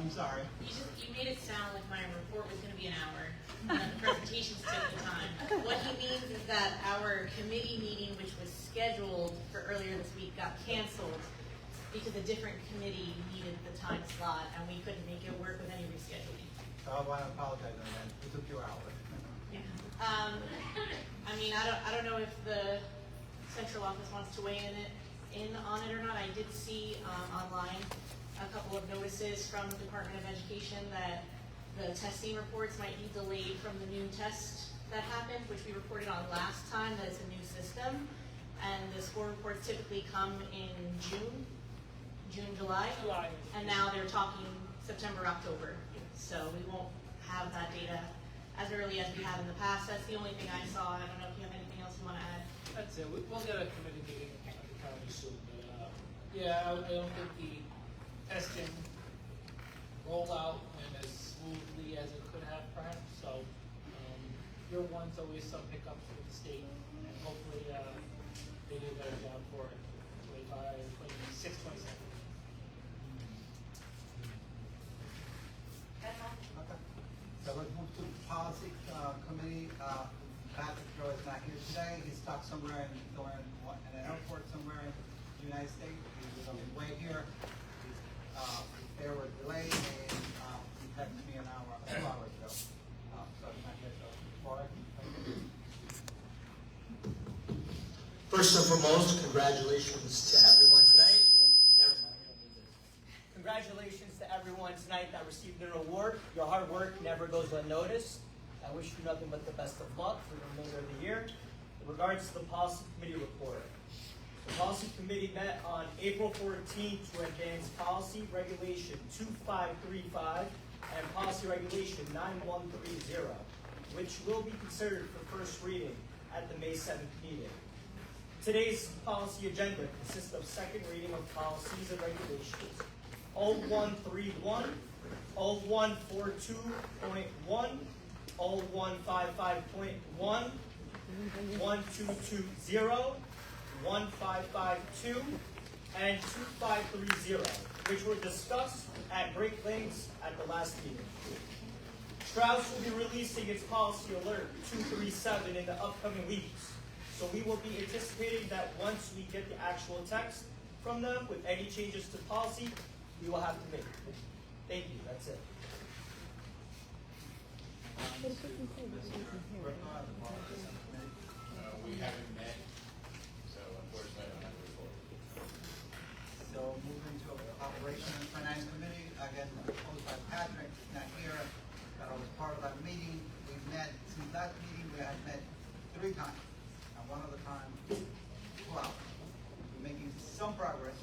I'm sorry. You made it sound like my report was going to be an hour, and then the presentations took the time. What he means is that our committee meeting, which was scheduled for earlier this week, got canceled because a different committee needed the time slot, and we couldn't make it work with any rescheduling. So I want to apologize on that. It took you hours. Yeah. I mean, I don't know if the central office wants to weigh in on it or not. I did see online a couple of notices from the Department of Education that the testing reports might be delayed from the new test that happened, which we reported on last time, that it's a new system. And the score reports typically come in June, July. And now they're talking September, October. So we won't have that data as early as we have in the past. That's the only thing I saw. I don't know if you have anything else you want to add. That's it. We'll get a committee meeting at the county soon. But, yeah, I don't think the testing rollout went as smoothly as it could have, perhaps. So, year one's always some hiccups with the state, and hopefully they do a better job for it. 25, 26, 27. Okay. So let's move to the policy committee. Patrick Joe is not here today. He's stuck somewhere in an airport somewhere in the United States. He was on his way here. There was delay, and he texted me an hour, 2 hours ago. So he's not here. So, Laura, thank you. First and foremost, congratulations to everyone tonight. Never mind, I don't need this. Congratulations to everyone tonight that received an award. Your hard work never goes unnoticed. I wish you nothing but the best of luck for the remainder of the year. In regards to the policy committee report, the policy committee met on April 14th to advance policy regulation 2535 and policy regulation 9130, which will be considered for first reading at the May 7th meeting. Today's policy agenda consists of second reading of policies and regulations 0131, 0142.1, 0155.1, 1220, 1552, and 2530, which were discussed at great lengths at the last meeting. Strauss will be releasing its policy alert 237 in the upcoming weeks. So we will be anticipating that once we get the actual text from them with any changes to policy, we will have to make. Thank you. That's it. We haven't met, so unfortunately I don't have a report. So moving to Operation and Finance Committee, again, proposed by Patrick, not here, but I was part of that meeting. We met, since that meeting, we had met 3 times. And one of the times, well, we're making some progress.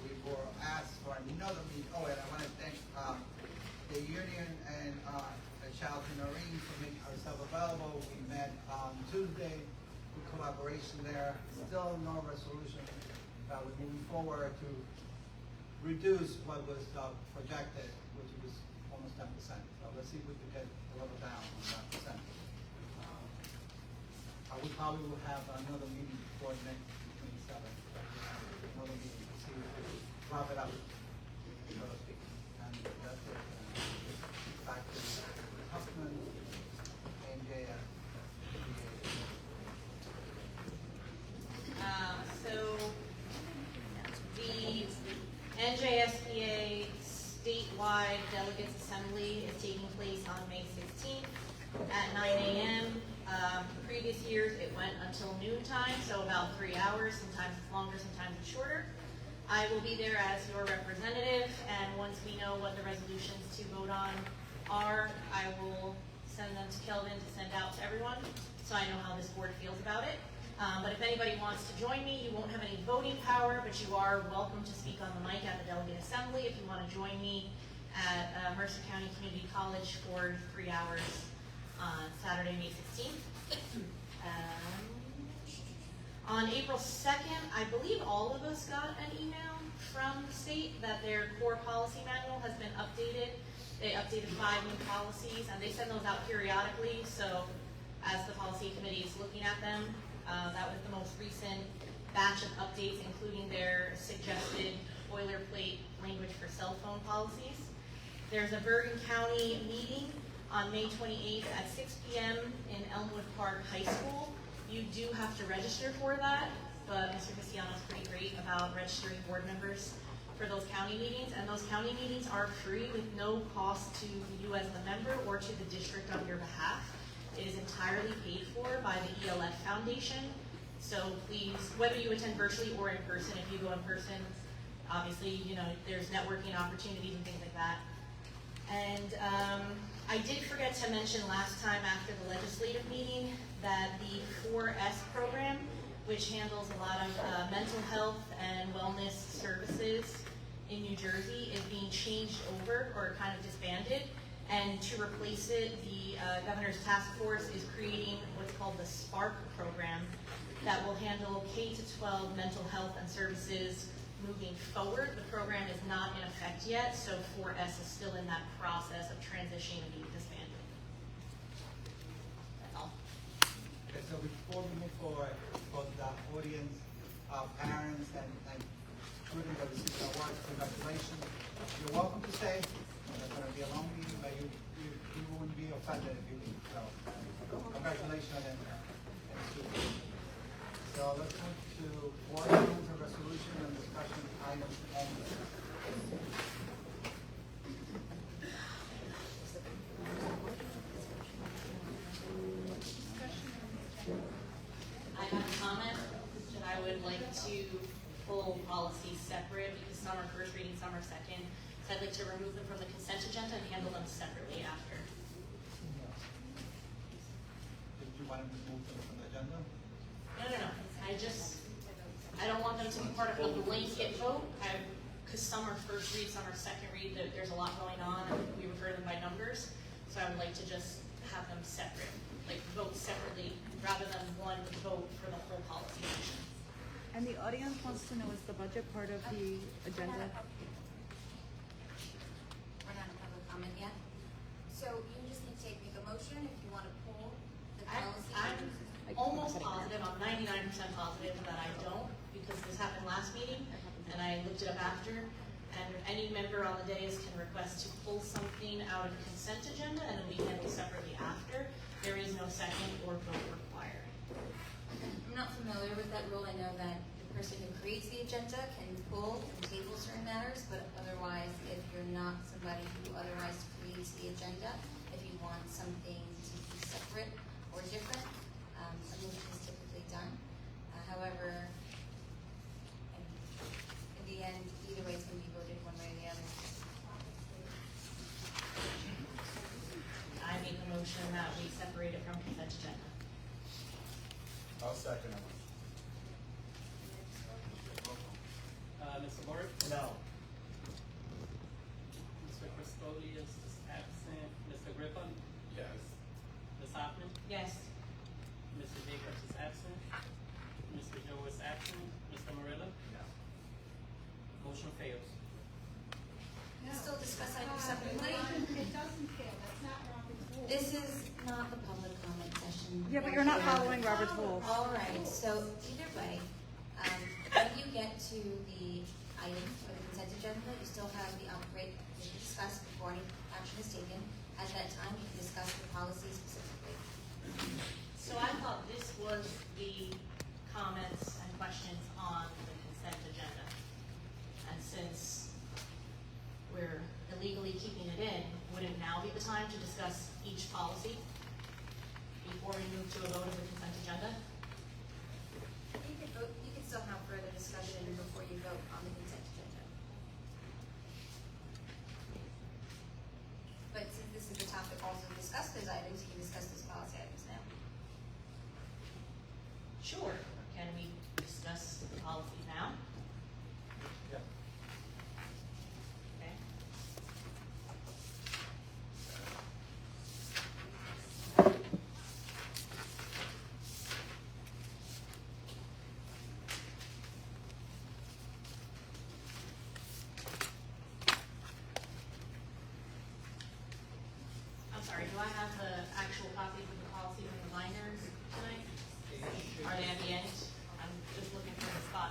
We were asked for another meeting. Oh, and I want to thank the union and Child and Noreen for making ourselves available. We met on Tuesday with collaboration there. Still no resolution. We're moving forward to reduce what was projected, which was almost 10%. So let's see if we can get a little down on that percent. We probably will have another meeting before next 27th. Another meeting to see if we can wrap it up, so to speak. And that's it. Back to Huffman and JF. So the NJSBA statewide delegates assembly is taking place on May 16th at 9 a.m. Previous years it went until noon time, so about 3 hours. Sometimes it's longer, sometimes it's shorter. I will be there as your representative, and once we know what the resolutions to vote on are, I will send them to Kelvin to send out to everyone, so I know how this board feels about it. But if anybody wants to join me, you won't have any voting power, but you are welcome to speak on the mic at the delegate assembly if you want to join me at Mercer County Community College for 3 hours on Saturday, May 16th. On April 2nd, I believe all of us got an email from the state that their core policy manual has been updated. They updated 5 new policies, and they send those out periodically, so as the policy committee is looking at them, that was the most recent batch of updates, including their suggested boilerplate language for cell phone own policies. There's a Bergen County meeting on May 28th at 6 p.m. in Elmwood Park High School. You do have to register for that, but Mr. Cassiano is pretty great about registering board members for those county meetings, and those county meetings are free with no cost to you as the member or to the district on your behalf. It is entirely paid for by the ELF Foundation. So please, whether you attend virtually or in person, if you go in person, obviously, you know, there's networking opportunities and things like that. And I did forget to mention last time after the legislative meeting that the 4S program, which handles a lot of mental health and wellness services in New Jersey, is being changed over or kind of disbanded. And to replace it, the governor's task force is creating what's called the SPARK program that will handle K-12 mental health and services moving forward. The program is not in effect yet, so 4S is still in that process of transitioning and being disbanded. That's all. Okay, so before we move forward, for the audience, parents and students that received awards, congratulations. You're welcome to stay. It's going to be a long meeting, but you wouldn't be offended if you leave. So, congratulations and students. So let's move to board rules and resolution and discussion items only. I have a comment that I would like to pull policies separate because some are first reading, some are second. So I'd like to remove them from the consent agenda and handle them separately after. Did you want to move them from the agenda? No. I don't want them to be part of a blanket vote. Because some are first read, some are second read. There's a lot going on, and we refer them by numbers. So I would like to just have them separate, like vote separately, rather than one vote for the whole policy section. And the audience wants to know, is the budget part of the agenda? We're not in public comment yet. So you just need to make a motion if you want to pull the policy. I'm almost positive, I'm 99% positive that I don't, because this happened last meeting, and I looked it up after, and any member on the dais can request to pull something out of the consent agenda, and it'll be handled separately after. There is no second or vote required. I'm not familiar with that rule. I know that the person who creates the agenda can pull and table certain matters, but otherwise, if you're not somebody who otherwise creates the agenda, if you want something to be separate or different, a motion is typically done. However, in the end, either way, it's going to be voted one way or the other. I make a motion that we separate it from consent agenda. I'll second it. Mr. Moore? No. Mr. Custodius is absent. Mr. Griffin? Yes. Ms. Hoffman? Yes. Mr. Jacobs is absent. Mr. Joe is absent. Mr. Morella? No. Motion fails. Still discuss items separately. It doesn't fail, that's not Robert's rule. This is not the public comment session. Yeah, but you're not following Robert's rules. All right, so either way, when you get to the item for the consent agenda, you still have the upgrade to discuss before any action is taken. At that time, you can discuss the policy specifically. So I thought this was the comments and questions on the consent agenda. And since we're illegally keeping it in, wouldn't now be the time to discuss each policy before we move to a vote of the consent agenda? You can vote, you can still have further discussion before you vote on the consent agenda. But since this is the topic also to discuss those items, you can discuss those policy items now. Sure. Can we discuss the policy now? Yeah. Okay. I'm sorry, do I have the actual copies of the policy from the binders tonight? Are they at the end? I'm just looking for the spot.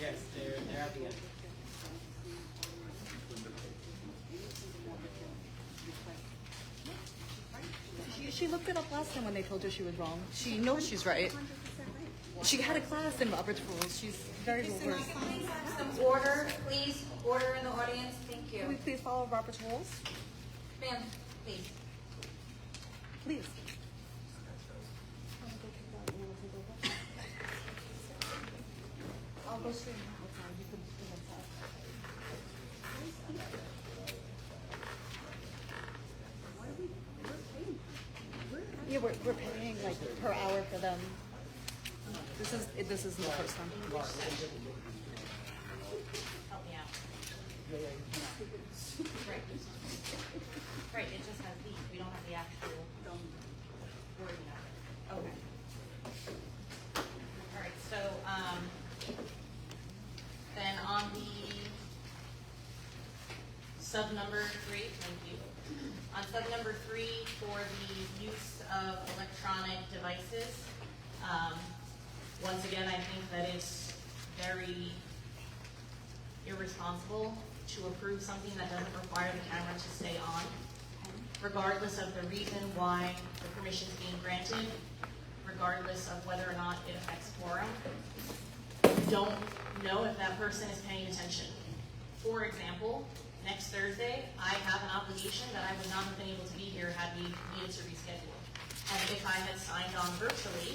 Yes, they're at the end. She looked it up last time when they told her she was wrong. She knows she's right. She had a class in Robert's Rules. She's very well versed. Please have some order, please, order in the audience, thank Can we you. please follow Robert's Rules? Ma'am, please. Please. I'll go straight. You can yeah, we're paying like per hour for them. This isn't the first time. Help me out. Right. Right, it just has these, we don't have the actual wording of it. Okay. All right, so, then on the sub number 3, thank you. On sub number 3, for the use of electronic devices, once again, I think that it's very irresponsible to approve something that doesn't require the camera to stay on, regardless of the reason why the permission is being granted, regardless of whether or not it affects quorum. You don't know if that person is paying attention. For example, next Thursday, I have an obligation that I would not have been able to be here had we needed to reschedule. And if I had signed on virtually,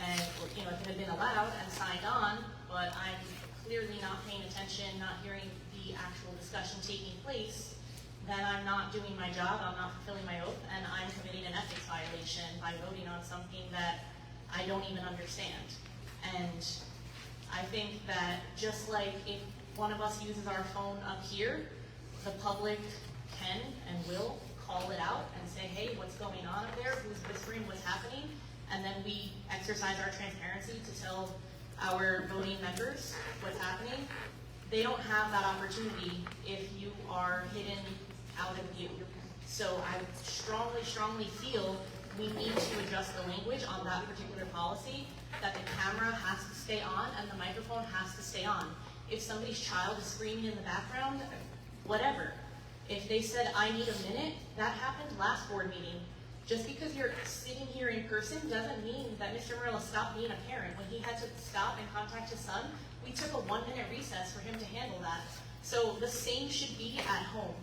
and if it had been allowed and signed on, but I'm clearly not paying attention, not hearing the actual discussion taking place, then I'm not doing my job, I'm not fulfilling my oath, and I'm committing an ethics violation by voting on something that I don't even understand. And I think that just like if one of us uses our phone up here, the public can and will call it out and say, hey, what's going on up there? Who's whispering? What's happening? And then we exercise our transparency to tell our voting members what's happening. They don't have that opportunity if you are hidden out of view. So I strongly, strongly feel we need to adjust the language on that particular policy, that the camera has to stay on and the microphone has to stay on. If somebody's child is screaming in the background, whatever. If they said, I need a minute, that happened last board meeting. Just because you're sitting here in person doesn't mean that Mr. Murillo stopped being a parent. When he had to stop and contact his son, we took a 1-minute recess for him to handle that. So the same should be at home.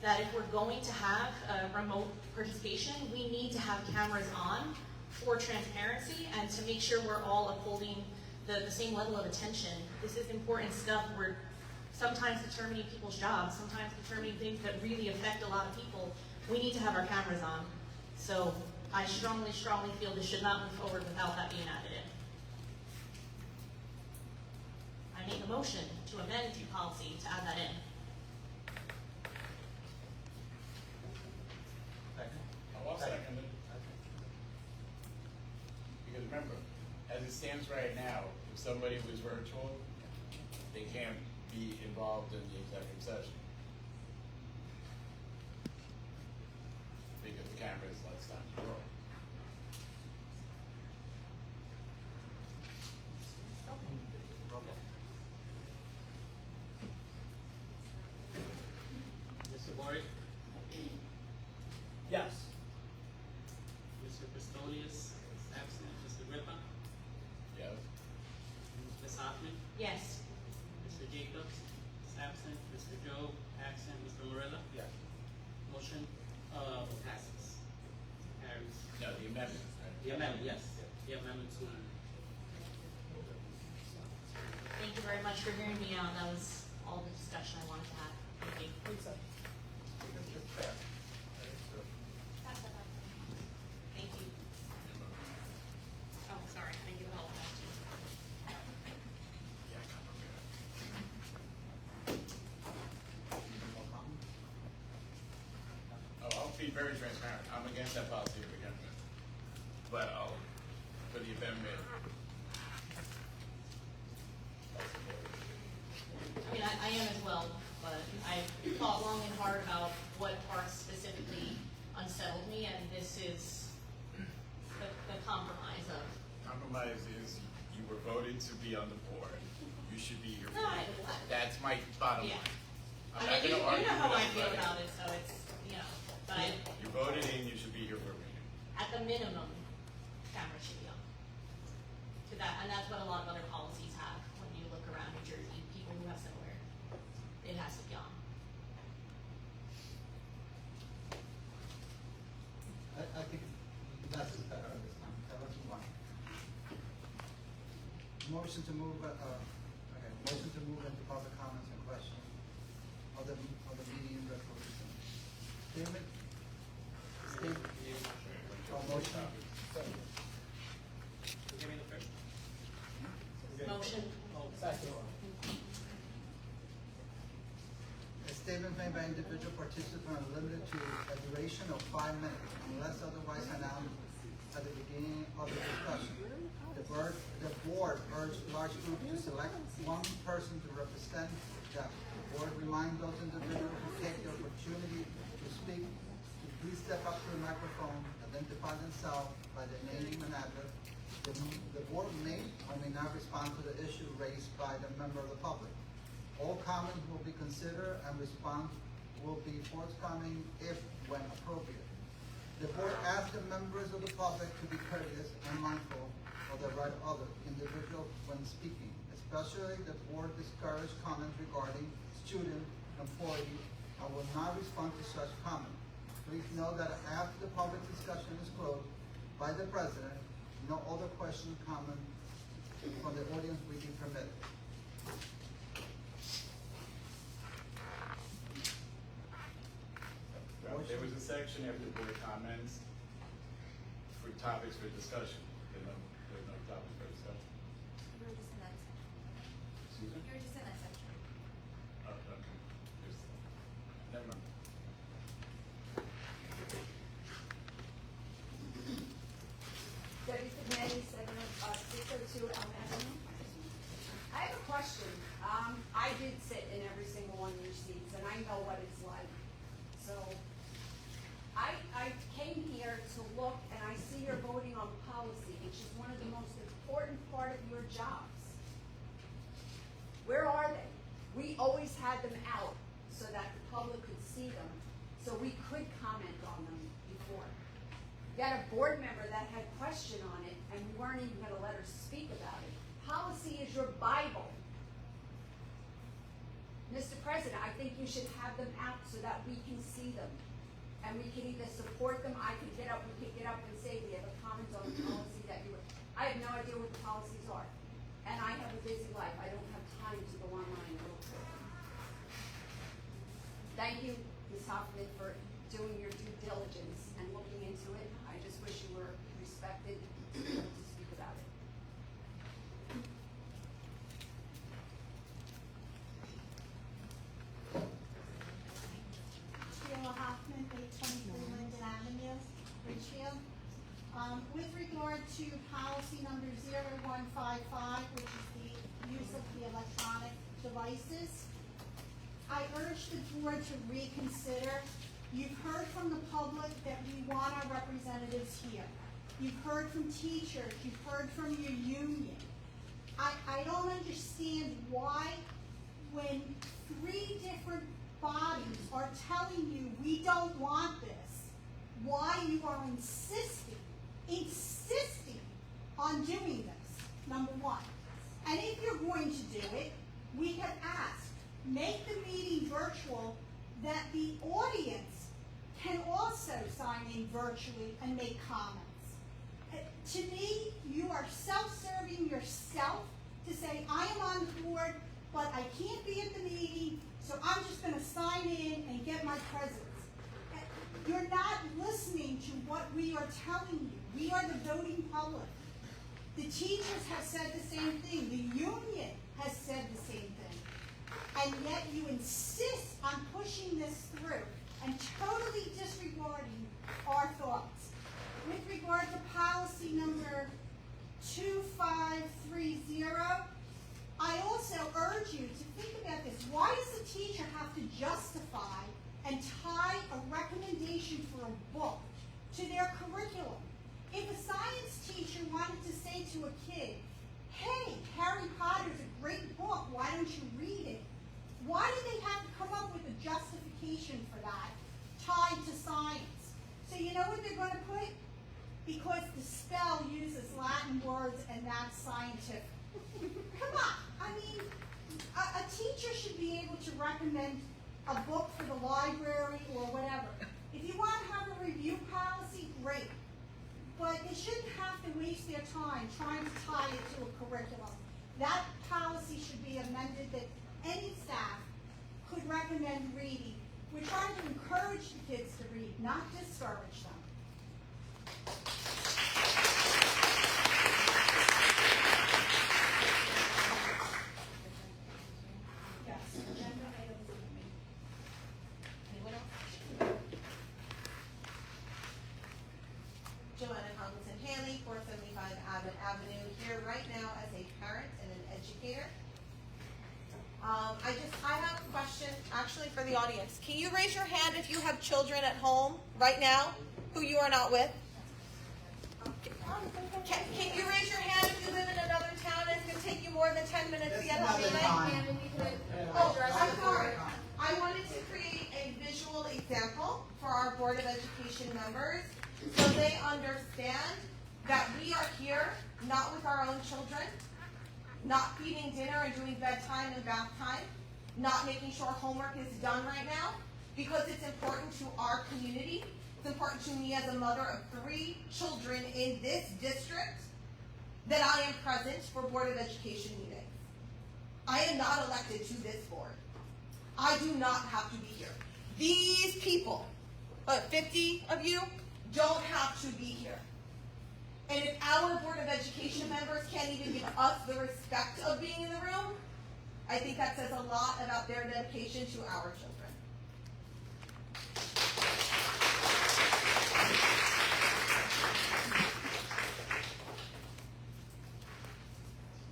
That if we're going to have remote participation, we need to have cameras on for transparency and to make sure we're all upholding the same level of attention. This is important stuff. We're sometimes determining people's jobs, sometimes determining things that really affect a lot of people. We need to have our cameras on. So I strongly, strongly feel this should not move forward without that being added in. I make a motion to amend the policy to add that in. I'll second it. Because remember, as it stands right now, if somebody was virtual, they can't be involved in the executive session. Because the camera is less time to roll. Mr. Mori, Yes. Mr. Pistolius is absent. Mr. Grippa, Yes? Ms. Hoffman, Yes. Mr. Jacobs is absent. Mr. Joe, absent. Mr. Morella, Yes. motion passes. Carries. No, the amendment, right? The amendment, yes. The amendment to Thank you very much for hearing me out. That was all the discussion I wanted to have. Thank you. Thank you. Oh, sorry, I give it all back to you. Yeah, I got prepared. Oh, I'll be very transparent. I'm against that policy to begin with. But for the amendment. I mean, I am as well, but I thought long and hard about what parts specifically unsettled me, and this is the compromise of. Compromise is you were voted to be on the board. You should be here for No, me. I- That's my bottom Yeah. line. I'm I not mean, you gonna argue know how with I feel anybody. about it, so it's, you know, but You voted in, you should be here for me. at the minimum, cameras should be on. To that, and that's what a lot of other policies have, when you look around New Jersey, people who have similar, it has to be on. I think less is better this time. Okay, let's move on. Motion to move, motion to move into public comments and questions of the meeting resolution. Statement? Motion? Give me the first. Motion. A statement made by individual participant are limited to a duration of 5 minutes unless otherwise announced at the beginning of the discussion. The board urged large groups to select one person to represent them. The board reminds those individuals who take the opportunity to speak to please step up to the microphone, identify themselves by their name and address. The board may or may not respond to the issue raised by the member of the public. All comments will be considered and response will be forthcoming if when appropriate. The board asks the members of the public to be courteous and mindful of the right of other individuals when speaking. Especially, the board discourages comments regarding student, employee, and will not respond to such comments. Please know that after the public discussion is closed by the president, no other question, comment from the audience will be permitted. Well, there was a section after board comments for topics for discussion. There are no topics for discussion. You were just in that section. Excuse me? You were just in that section. Oh, okay. Never mind. Debbie Fignani, 602 Elm Avenue. I have a question. I did sit in every single one of your seats, and I know what it's like. So, I came here to look, and I see you're voting on policy, which is one of the most important part of your jobs. Where are they? We always had them out so that the public could see them, so we could comment on them before. You had a board member that had a question on it, and we weren't even gonna let her speak about it. Policy is your Bible. Mr. President, I think you should have them out so that we can see them. And we can either support them, we could get up and say, we have a comment on the policy that you were, I have no idea what the policies are. And I have a busy life, I don't have time to go online and look for them. Thank you, Ms. Hoffman, for doing your due diligence and looking into it. I just wish you were respected to speak about it. Sheila Hoffman, 823 Linden Avenue, Ridgefield. With regard to policy number 0155, which is the use of the electronic devices, I urge the board to reconsider. You've heard from the public that we want our representatives here. You've heard from teachers, you've heard from your union. I don't understand why, when 3 different bodies are telling you we don't want this, why you are insisting on doing this, number one. And if you're going to do it, we have asked, make the meeting virtual that the audience can also sign in virtually and make comments. To me, you are self-serving yourself to say, I am on board, but I can't be at the meeting, so I'm just going to sign in and get my presence. You're not listening to what we are telling you. We are the voting public. The teachers have said the same thing. The union has said the same thing. And yet you insist on pushing this through and totally disregarding our thoughts. With regard to policy number 2530, I also urge you to think about this. Why does the teacher have to justify and tie a recommendation for a book to their curriculum? If a science teacher wanted to say to a kid, hey, Harry Potter's a great book, scientific. Come on, I mean, a teacher should be able to recommend a book for the library or whatever. If you want to have a review policy, great. But they shouldn't have to waste their time trying to tie it to a curriculum. That policy should be amended that any staff could recommend reading. We're trying to encourage the kids to read, not discourage them. Yes, agenda items only. Anyone else? Joanna Congleton Haley, 475 Abbott Avenue, here right now as a parent and an educator. I have a question actually for the audience. Can you raise your hand if you have children at home right now who you are not with? Can you raise your hand if you live in another town and it's going to take you more than 10 minutes to get home That's tonight? another time. Oh, I'm sorry. I wanted to create a visual example for our Board of Education members so they understand that we are here not with our own children, not feeding dinner and doing bedtime and bath time, not making sure homework is done right now, because it's important to our community. It's important to me as a mother of 3 children in this district that I am present for Board of Education meetings. I am not elected to this board. I do not have to be here. These people, 50 of you, don't have to be here. And if our Board of Education members can't even give us the respect of being in the room, I think that says a lot about their dedication to our children.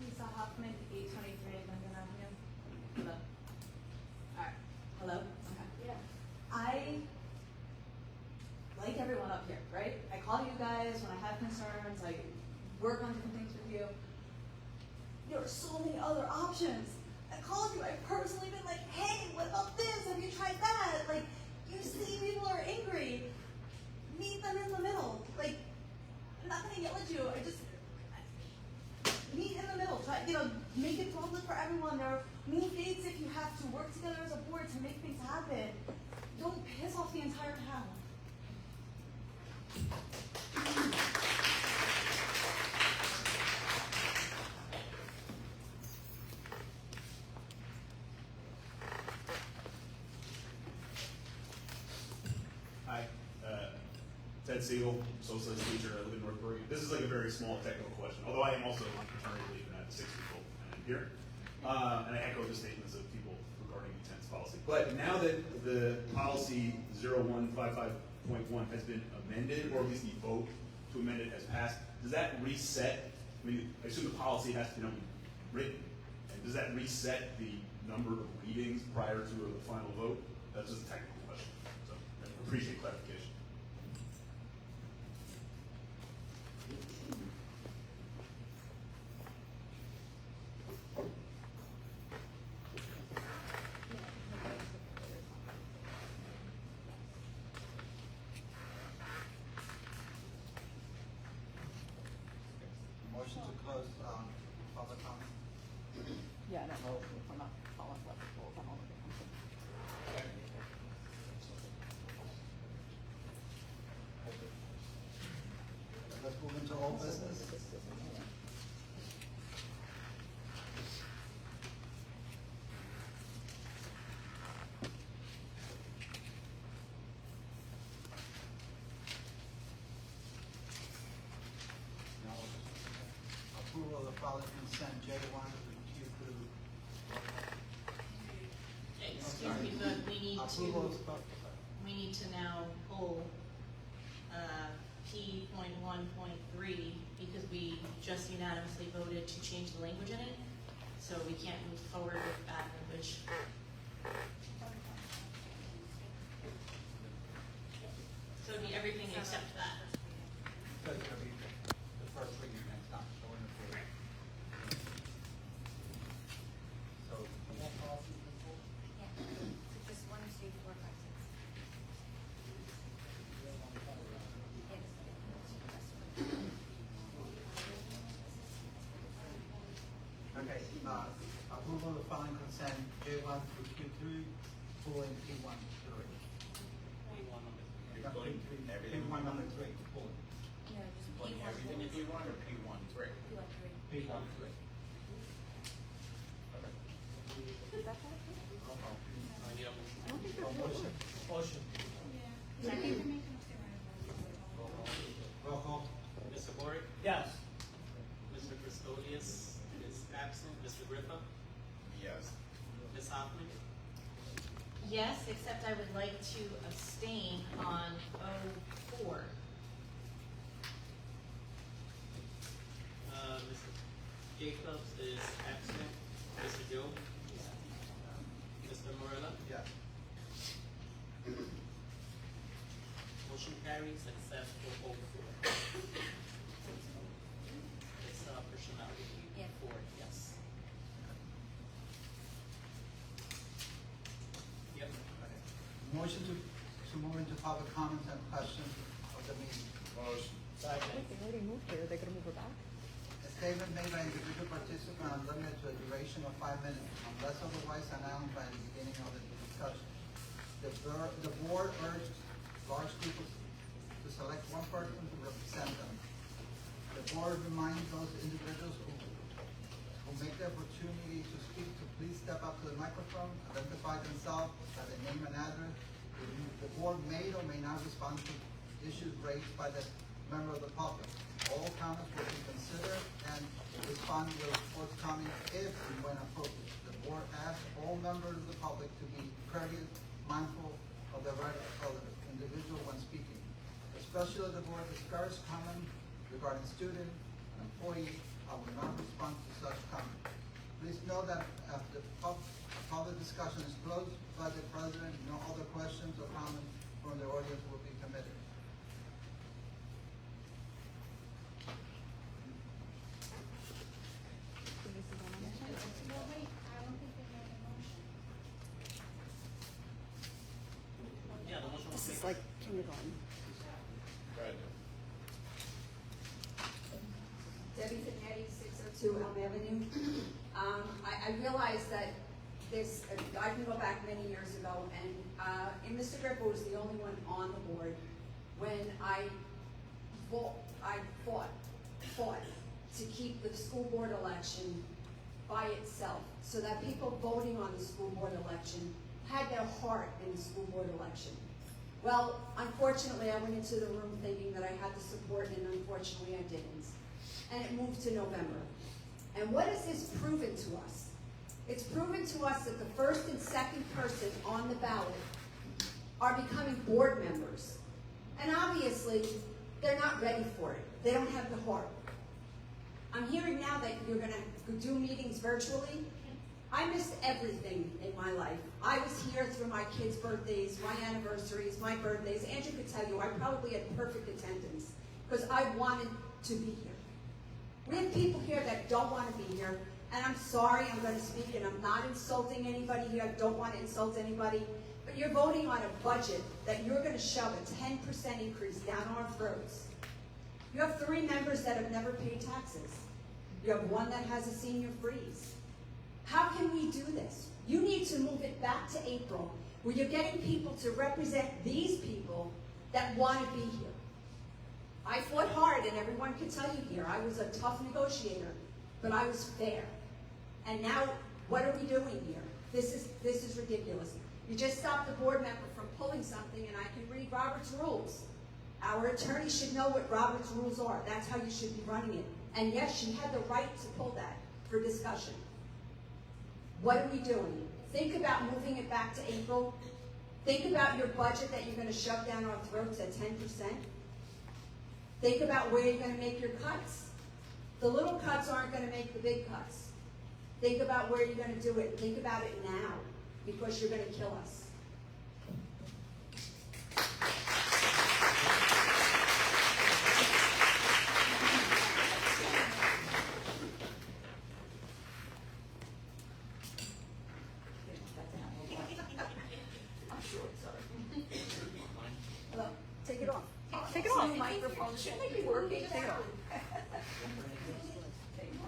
Lisa Hoffman, 823 Linden Avenue. Hello. Alright. Hello? Okay. Yeah. I like everyone up here, right? I call you guys when I have concerns, I work on different things with you. There are so many other options. I called you, I've personally been like, hey, what about this? Have you tried that? Like, you see people are angry. Meet them in the middle. Like, I'm not gonna yell at you, meet in the middle. Try, make it public for everyone. There are meet dates if you have to work together as a board to make things happen. Don't piss off the entire town. Hi, Ted Siegel, social studies teacher. I live in North Bergen. This is like a very small technical question, although I am also on paternity leave and I have 6 people and I'm here. And I echo the statements of people regarding the tenants policy. But now that the policy 0155.1 has been amended, or at least the vote to amend it has passed, does that reset? I mean, I assume the policy has to be written. And does that reset the number of readings prior to the final vote? That's just a technical question. So I appreciate clarification. Motion to close, public comment. Yeah, no, we're not following what rules. I'm all Let's move into old business. Now, approval of the following consent, J1 through Q2. Excuse me, but Approval of stuff. we need to now pull P.1.3 because we just unanimously voted to change the language in it, so we can't move forward with that language. So it'd be everything except that. Because it'll be the first reading next time, so we're in the So, Yeah. Just 1, 2, 4, 5, 6. Yes. approval of the following consent, J1 through Q3, pulling P1 through. You're pulling everything. P1 number 3, pulling. No, just Pulling everything in P1 or P1 3? P1 3. Motion. Motion. Roll call. Mr. Boric, Yes. Mr. Custodius is absent, Mr. Griffa, Yes. Ms. Hoffman, Yes, except I would like to abstain on 04. Mr. Jacobs is absent, Mr. Joe, Mr. Morella, Yes. motion carries except for 04. It's personnel review. Yeah. 4, yes. Yep. Motion to move into public comments and questions of the meeting. Motion. Second. A statement made by individual participant limited to a duration of 5 minutes, unless otherwise announced by the beginning of the discussion. The board urged large people to select one person to represent them. The board reminds those individuals who make the opportunity to speak to please step up to the microphone, identify themselves by their name and address. The board may or may not respond to issues raised by the member of the public. All comments will be considered and respond with forthcoming if and when appropriate. The board asks all members of the public to be courteous, mindful of the right of the individual when speaking. Especially the board discourages comment regarding student and employee. I will not respond to such comment. Please know that after the public discussion is closed by the president, no other questions or comments from the audience will be permitted. Yeah, the motion was This is made. like kindergarten. Go ahead. Debbie Finetti, 602 Elm Avenue. I realize that this, I can go back many years ago, and Mr. Grippo was the only one on the board when I fought to keep the school board election by itself, so that people voting on the school board election had their heart in the school board election. Well, unfortunately, I went into the room thinking that I had the support, and unfortunately I didn't. And it moved to November. And what has this proven to us? It's proven to us that the first and second person on the ballot are becoming board members. And obviously, they're not ready for it. They don't have the heart. I'm hearing now that you're gonna do meetings virtually. I missed everything in my life. I was here through my kids' birthdays, my anniversaries, my birthdays. Andrew could tell you I probably had perfect attendance because I wanted to be here. We have people here that don't want to be here, and I'm sorry, I'm going to speak, and I'm not insulting anybody here. I don't want to insult anybody, but you're voting on a budget that you're going to shove a 10% increase down our throats. You have 3 members that have never paid taxes. You have 1 that has a senior freeze. How can we do this? You need to move it back to April, where you're getting people to represent these people that want to be here. I fought hard, and everyone can tell you here, I was a tough negotiator, but I was fair. And now, what are we doing here? This is ridiculous. You just stopped the board member from pulling something, and I can read Robert's rules. Our attorney should know what Robert's rules are. That's how you should be running it. And yes, she had the right to pull that for discussion. What are we doing? Think about moving it back to April. Think about your budget that you're going to shove down our throats at 10%. Think about where you're going to make your cuts. The little cuts aren't going to make the big cuts. Think about where you're going to do it. Think about it now, because you're going to kill us. I'm short, sorry. Hello, take it off. Take it off. Microphone, shouldn't they be working? Take it off. Take it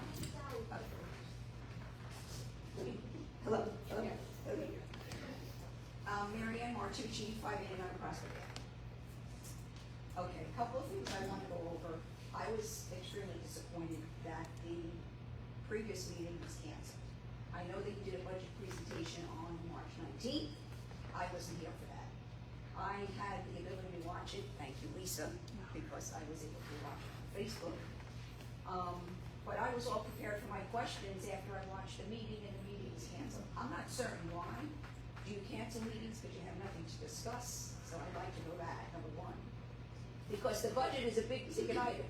off. Martucci, 589 Prospect Ave. Okay, a couple of things I want to go over. I was extremely disappointed that the previous meeting was canceled. I know that you did a budget presentation on March 19th. I wasn't here for that. I had the ability to watch it, thank you, Lisa, because I was able to watch it on Facebook. But I was all prepared for my questions after I watched the meeting and the meeting was canceled. I'm not certain why. Do you cancel meetings because you have nothing to discuss? So I'd like to know that, number one. Because the budget is a big ticket item.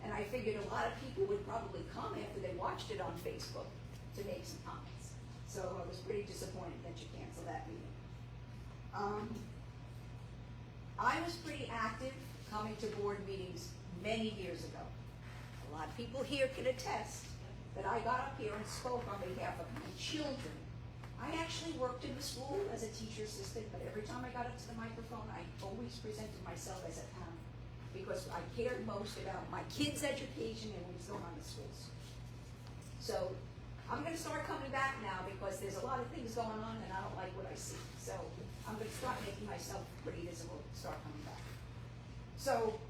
And I figured a lot of people would probably come after they watched it on Facebook to make some comments. So I was pretty disappointed that you canceled that meeting. I was pretty active coming to board meetings many years ago. A lot of people here can attest that I got up here and spoke on behalf of my children. I actually worked in the school as a teacher assistant, but every time I got up to the microphone, I always presented myself as a parent because I cared most about my kids' education and what was going on in schools. So I'm going to start coming back now because there's a lot of things going on and I don't like what I see. So I'm going to start making myself pretty visible and start coming back. So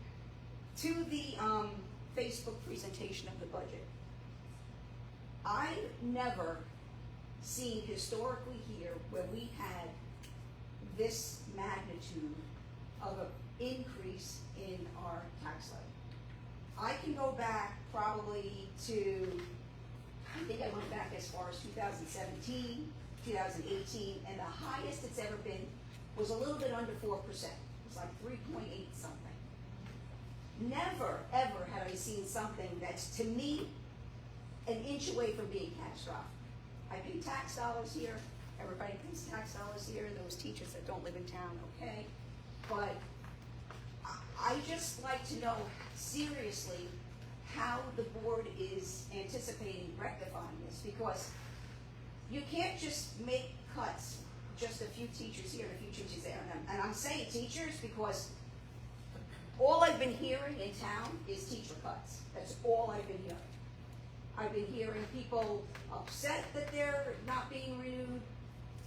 to the Facebook presentation of the budget, I've never seen historically here where we had this magnitude of an increase in our tax levy. I can go back probably to, I think I went back as far as 2017, 2018, and the highest it's ever been was a little bit under 4%. It was like 3.8 something. Never, ever had I seen something that's, to me, an inch away from being catastrophic. I pay tax dollars here, everybody pays tax dollars here, those teachers that don't live in town, okay? But I just like to know seriously how the board is anticipating rectifying this, because you can't just make cuts, just a few teachers here and a few teachers there. And I'm saying teachers because all I've been hearing in town is teacher cuts. That's all I've been hearing. I've been hearing people upset that they're not being renewed,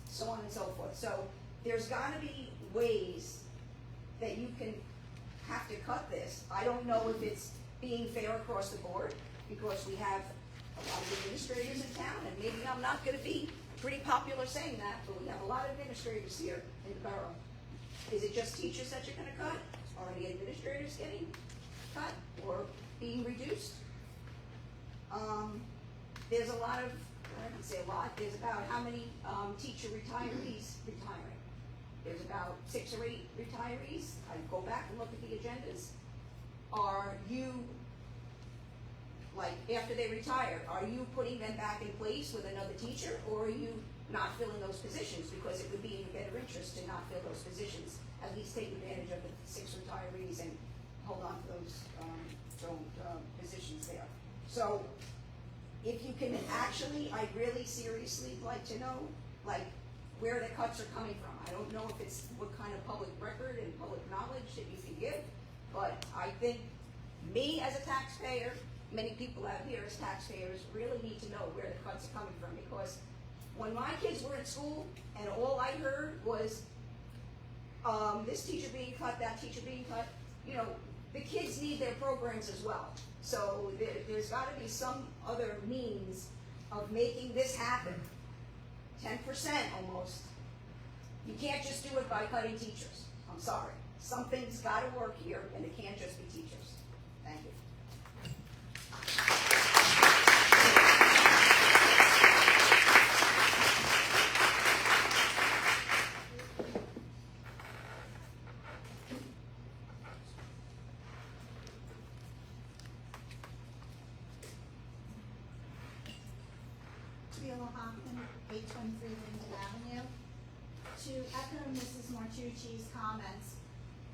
so on and so forth. So there's got to be ways that you can have to cut this. I don't know if it's being fair across the board, because we have a lot of administrators in town, and maybe I'm not going to be pretty popular saying that, but we have a lot of administrators here in the borough. Is it just teachers that you're going to cut? Are the administrators getting cut or being reduced? There's a lot of, I don't say a lot, there's about how many teacher retirees retiring? There's about 6 or 8 retirees. I go back and look at the agendas. Are you, like, after they retire, are you putting them back in place with another teacher, or are you not filling those positions? Because it would be in your better interest to not fill those positions, at least take advantage of the 6 retirees and hold on to those positions there. So if you can actually, I really seriously like to know, like, where the cuts are coming from. I don't know if it's what kind of public record and public knowledge that you can give, but I think me as a taxpayer, many people out here as taxpayers really need to know where the cuts are coming from, because when my kids were in school and all I heard was this teacher being cut, that teacher being cut, you know, the kids need their programs as well. So there's got to be some other means of making this happen. 10% almost. You can't just do it by cutting teachers. I'm sorry. Something's got to work here, and it can't just be teachers. Thank you. Wheeler Hoffman, 823 Linden Avenue. To echo Mrs. Martucci's comments,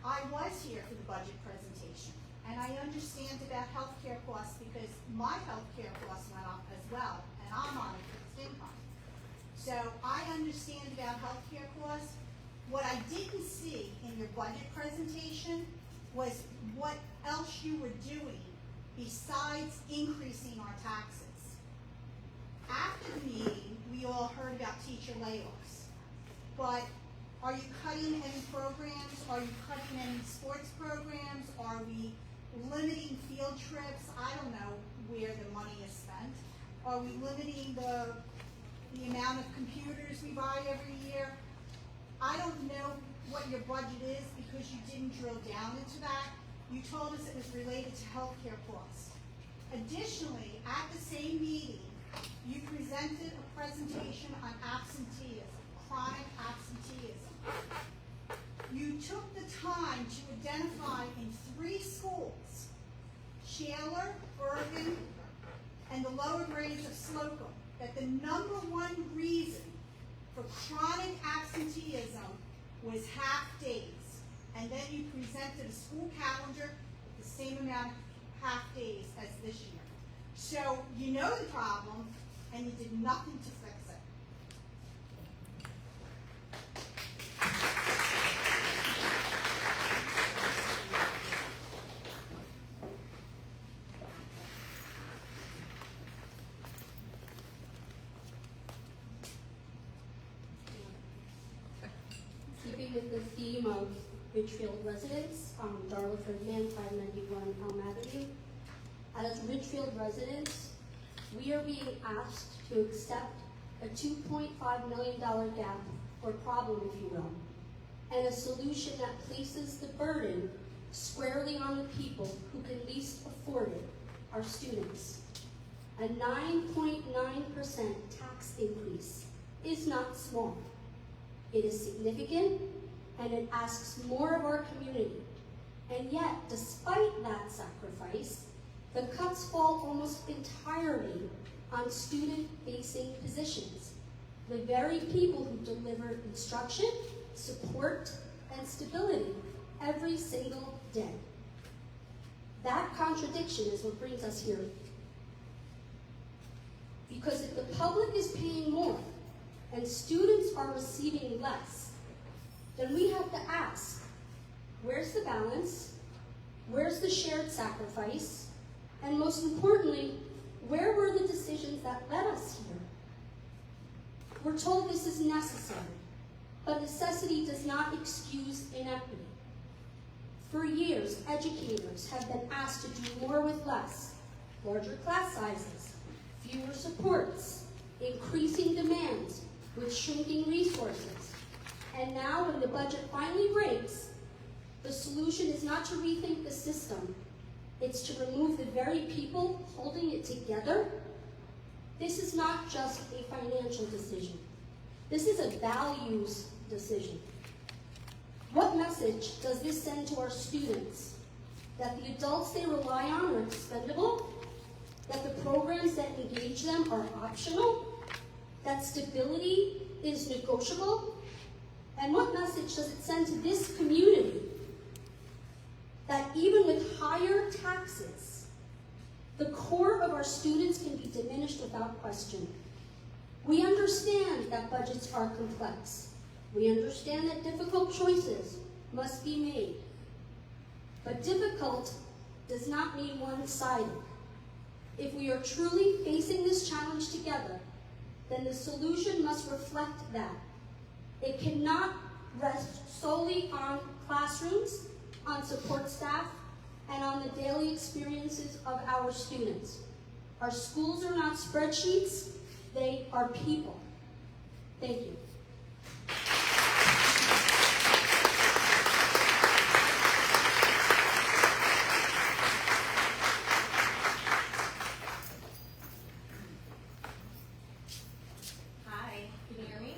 I was here for the budget presentation, and I understand about healthcare costs because my healthcare costs went up as well, and I'm on a fixed income. So I understand about healthcare costs. What I didn't see in your budget presentation was what else you were doing besides increasing our taxes. After the meeting, we all heard about teacher layoffs. But Are you cutting any programs? Are you cutting any sports programs? Are we limiting field trips? I don't know where the money is spent. Are we limiting the amount of computers we buy every year? I don't know what your budget is because you didn't drill down into that. You told us it was related to healthcare costs. Additionally, at the same meeting, you presented a presentation on absenteeism, chronic absenteeism. You took the time to identify in 3 schools, Shaler, Bergen, and the lower grades of Slocum, that the #1 reason for chronic absenteeism was half days. And then you presented a school calendar with the same amount of half days as this year. So you know the problem, and you did nothing to fix it. Keeping with the theme of Ridgefield residents, Darla Ferdinand, 591 Elm Avenue. As Ridgefield residents, we are being asked to accept a $2.5 million gap, or problem if you will, and a solution that places the burden squarely on the people who can least afford it, our students. A 9.9% tax increase is not small. It is significant, and it asks more of our community. And yet, despite that sacrifice, the cuts fall almost entirely on student-facing positions, the very people who deliver instruction, support, and stability every single day. That contradiction is what brings us here. Because if the public is paying more and students are receiving less, then we have to ask, where's the balance? Where's the shared sacrifice? And most importantly, where were the decisions that led us here? We're told this is necessary, but necessity does not excuse inequity. For years, educators have been asked to do more with less, larger class sizes, fewer supports, increasing demands with shrinking resources. And now when the budget finally breaks, the solution is not to rethink the system, it's to remove the very people holding it together. This is not just a financial decision. This is a values decision. What message does this send to our students? That the adults they rely on are expendable? That the programs that engage them are optional? That stability is negotiable? And what message does it send to this community? That even with higher taxes, the core of our students can be diminished without question. We understand that budgets are complex. We understand that difficult choices must be made. But difficult does not mean one-sided. If we are truly facing this challenge together, then the solution must reflect that. It cannot rest solely on classrooms, on support staff, and on the daily experiences of our students. Our schools are not spreadsheets, they are people. Thank you. Hi, can you hear me?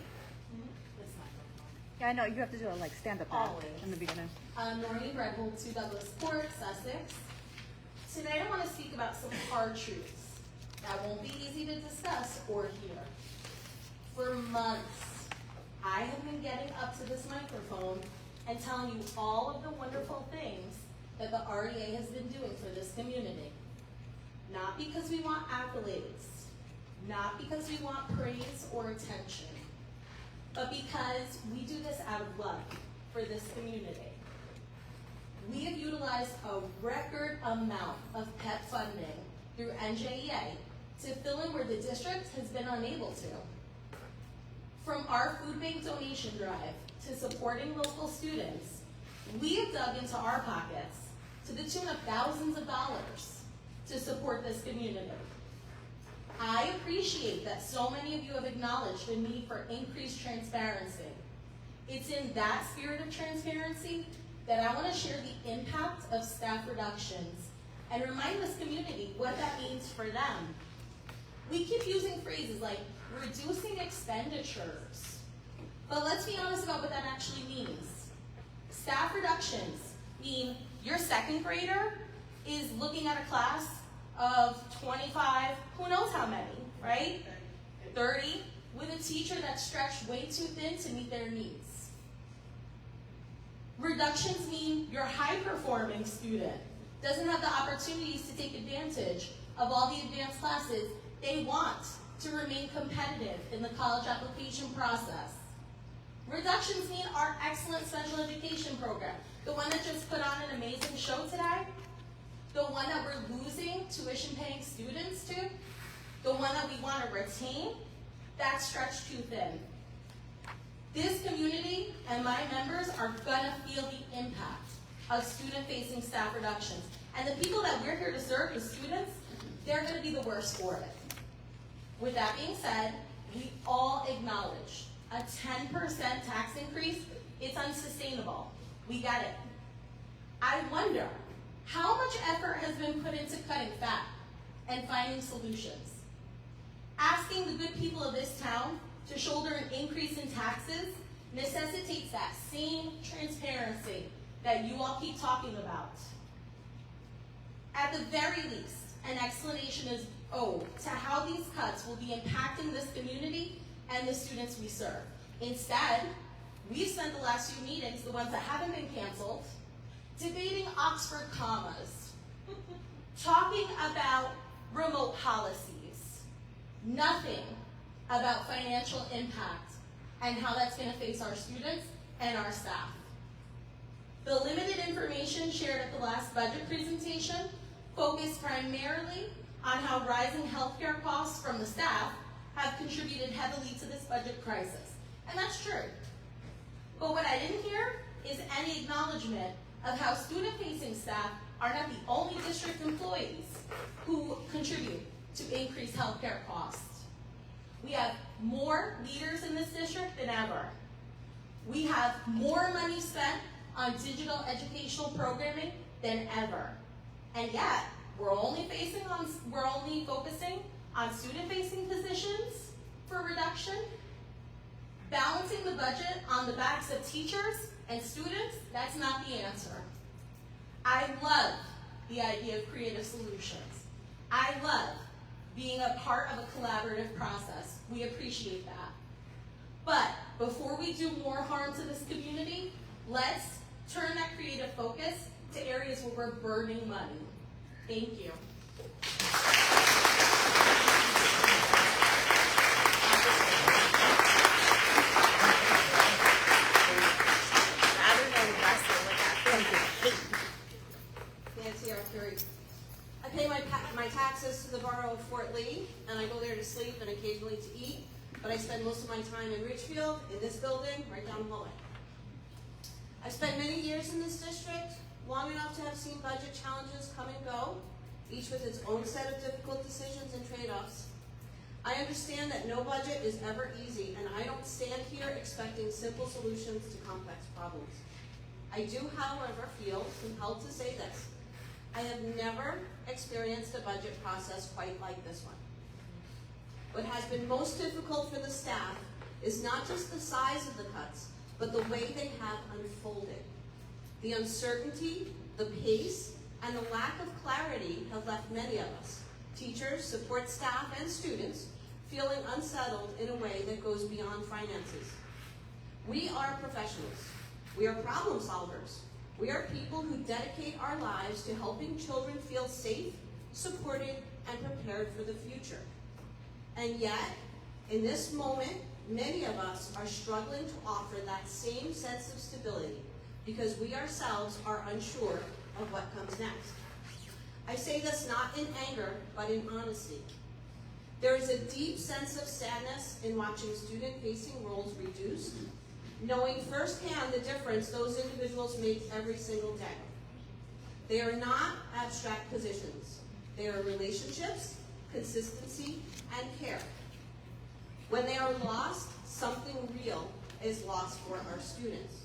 Yeah, I know, you have to do it like stand up Always. in the beginning. Noreen Redwood, 2 Douglas Court, Sussex. Tonight I want to speak about some hard truths that won't be easy to discuss or hear. For months, I have been getting up to this microphone and telling you all of the wonderful things that the REA has been doing for this community. Not because we want accolades, not because we want praise or attention, but because we do this out of love for this community. We have utilized a record amount of PEP funding through NJEA to fill in where the district has been unable to. From our food bank donation drive to supporting local students, we have dug into our pockets to the tune of thousands of dollars to support this community. I appreciate that so many of you have acknowledged the need for increased transparency. It's in that spirit of transparency that I want to share the impact of staff reductions and remind this community what that means for them. We keep using phrases like reducing expenditures, but let's be honest about what that actually means. Staff reductions mean your second grader is looking at a class of 25, who knows how many, right? 30, with a teacher that's stretched way too thin to meet their needs. Reductions mean your high-performing student doesn't have the opportunities to take advantage of all the advanced classes they want to remain competitive in the college application process. Reductions mean our excellent special education program, the one that just put on an amazing show today, the one that we're losing tuition-paying students to, the one that we want to retain, that's stretched too thin. This community and my members are gonna feel the impact of student-facing staff reductions. And the people that we're here to serve, the students, they're gonna be the worst for it. With that being said, we all acknowledge a 10% tax increase, it's unsustainable. We get it. I wonder how much effort has been put into cutting fat and finding solutions. Asking the good people of this town to shoulder an increase in taxes necessitates that same transparency that you all keep talking about. At the very least, an explanation is owed to how these cuts will be impacting this community and the students we serve. Instead, we've spent the last few meetings, the ones that haven't been canceled, debating Oxford commas, talking about remote policies, nothing about financial impact and how that's going to face our students and our staff. The limited information shared at the last budget presentation focused primarily on how rising healthcare costs from the staff have contributed heavily to this budget crisis. And that's true. But what I didn't hear is any acknowledgement of how student-facing staff are not the only district employees who contribute to increased healthcare costs. We have more leaders in this district than ever. We have more money spent on digital educational programming than ever. And yet, we're only focusing on student-facing positions for reduction. Balancing the budget on the backs of teachers and students, that's not the answer. I love the idea of creative solutions. I love being a part of a collaborative process. We appreciate that. But before we do more harm to this community, let's turn that creative focus to areas where we're burning money. Thank you. Nancy Arcuri. I pay my taxes to the borough of Fort Lee, and I go there to sleep and occasionally to eat, but I spend most of my time in Richfield, in this building, right down the hallway. I've spent many years in this district, long enough to have seen budget challenges come and go, each with its own set of difficult decisions and trade-offs. I understand that no budget is ever easy, and I don't stand here expecting simple solutions to complex problems. I do, however, feel compelled to say this. I have never experienced a budget process quite like this one. What has been most difficult for the staff is not just the size of the cuts, but the way they have unfolded. The uncertainty, the pace, and the lack of clarity have left many of us, teachers, support staff, and students, feeling unsettled in a way that goes beyond finances. We are professionals. We are problem solvers. We are people who dedicate our lives to helping children feel safe, supported, and prepared for the future. And yet, in this moment, many of us are struggling to offer that same sense of stability because we ourselves are unsure of what comes next. I say this not in anger, but in honesty. There is a deep sense of sadness in watching student-facing roles reduced, knowing firsthand the difference those individuals make every single day. They are not abstract positions. They are relationships, consistency, and care. When they are lost, something real is lost for our students.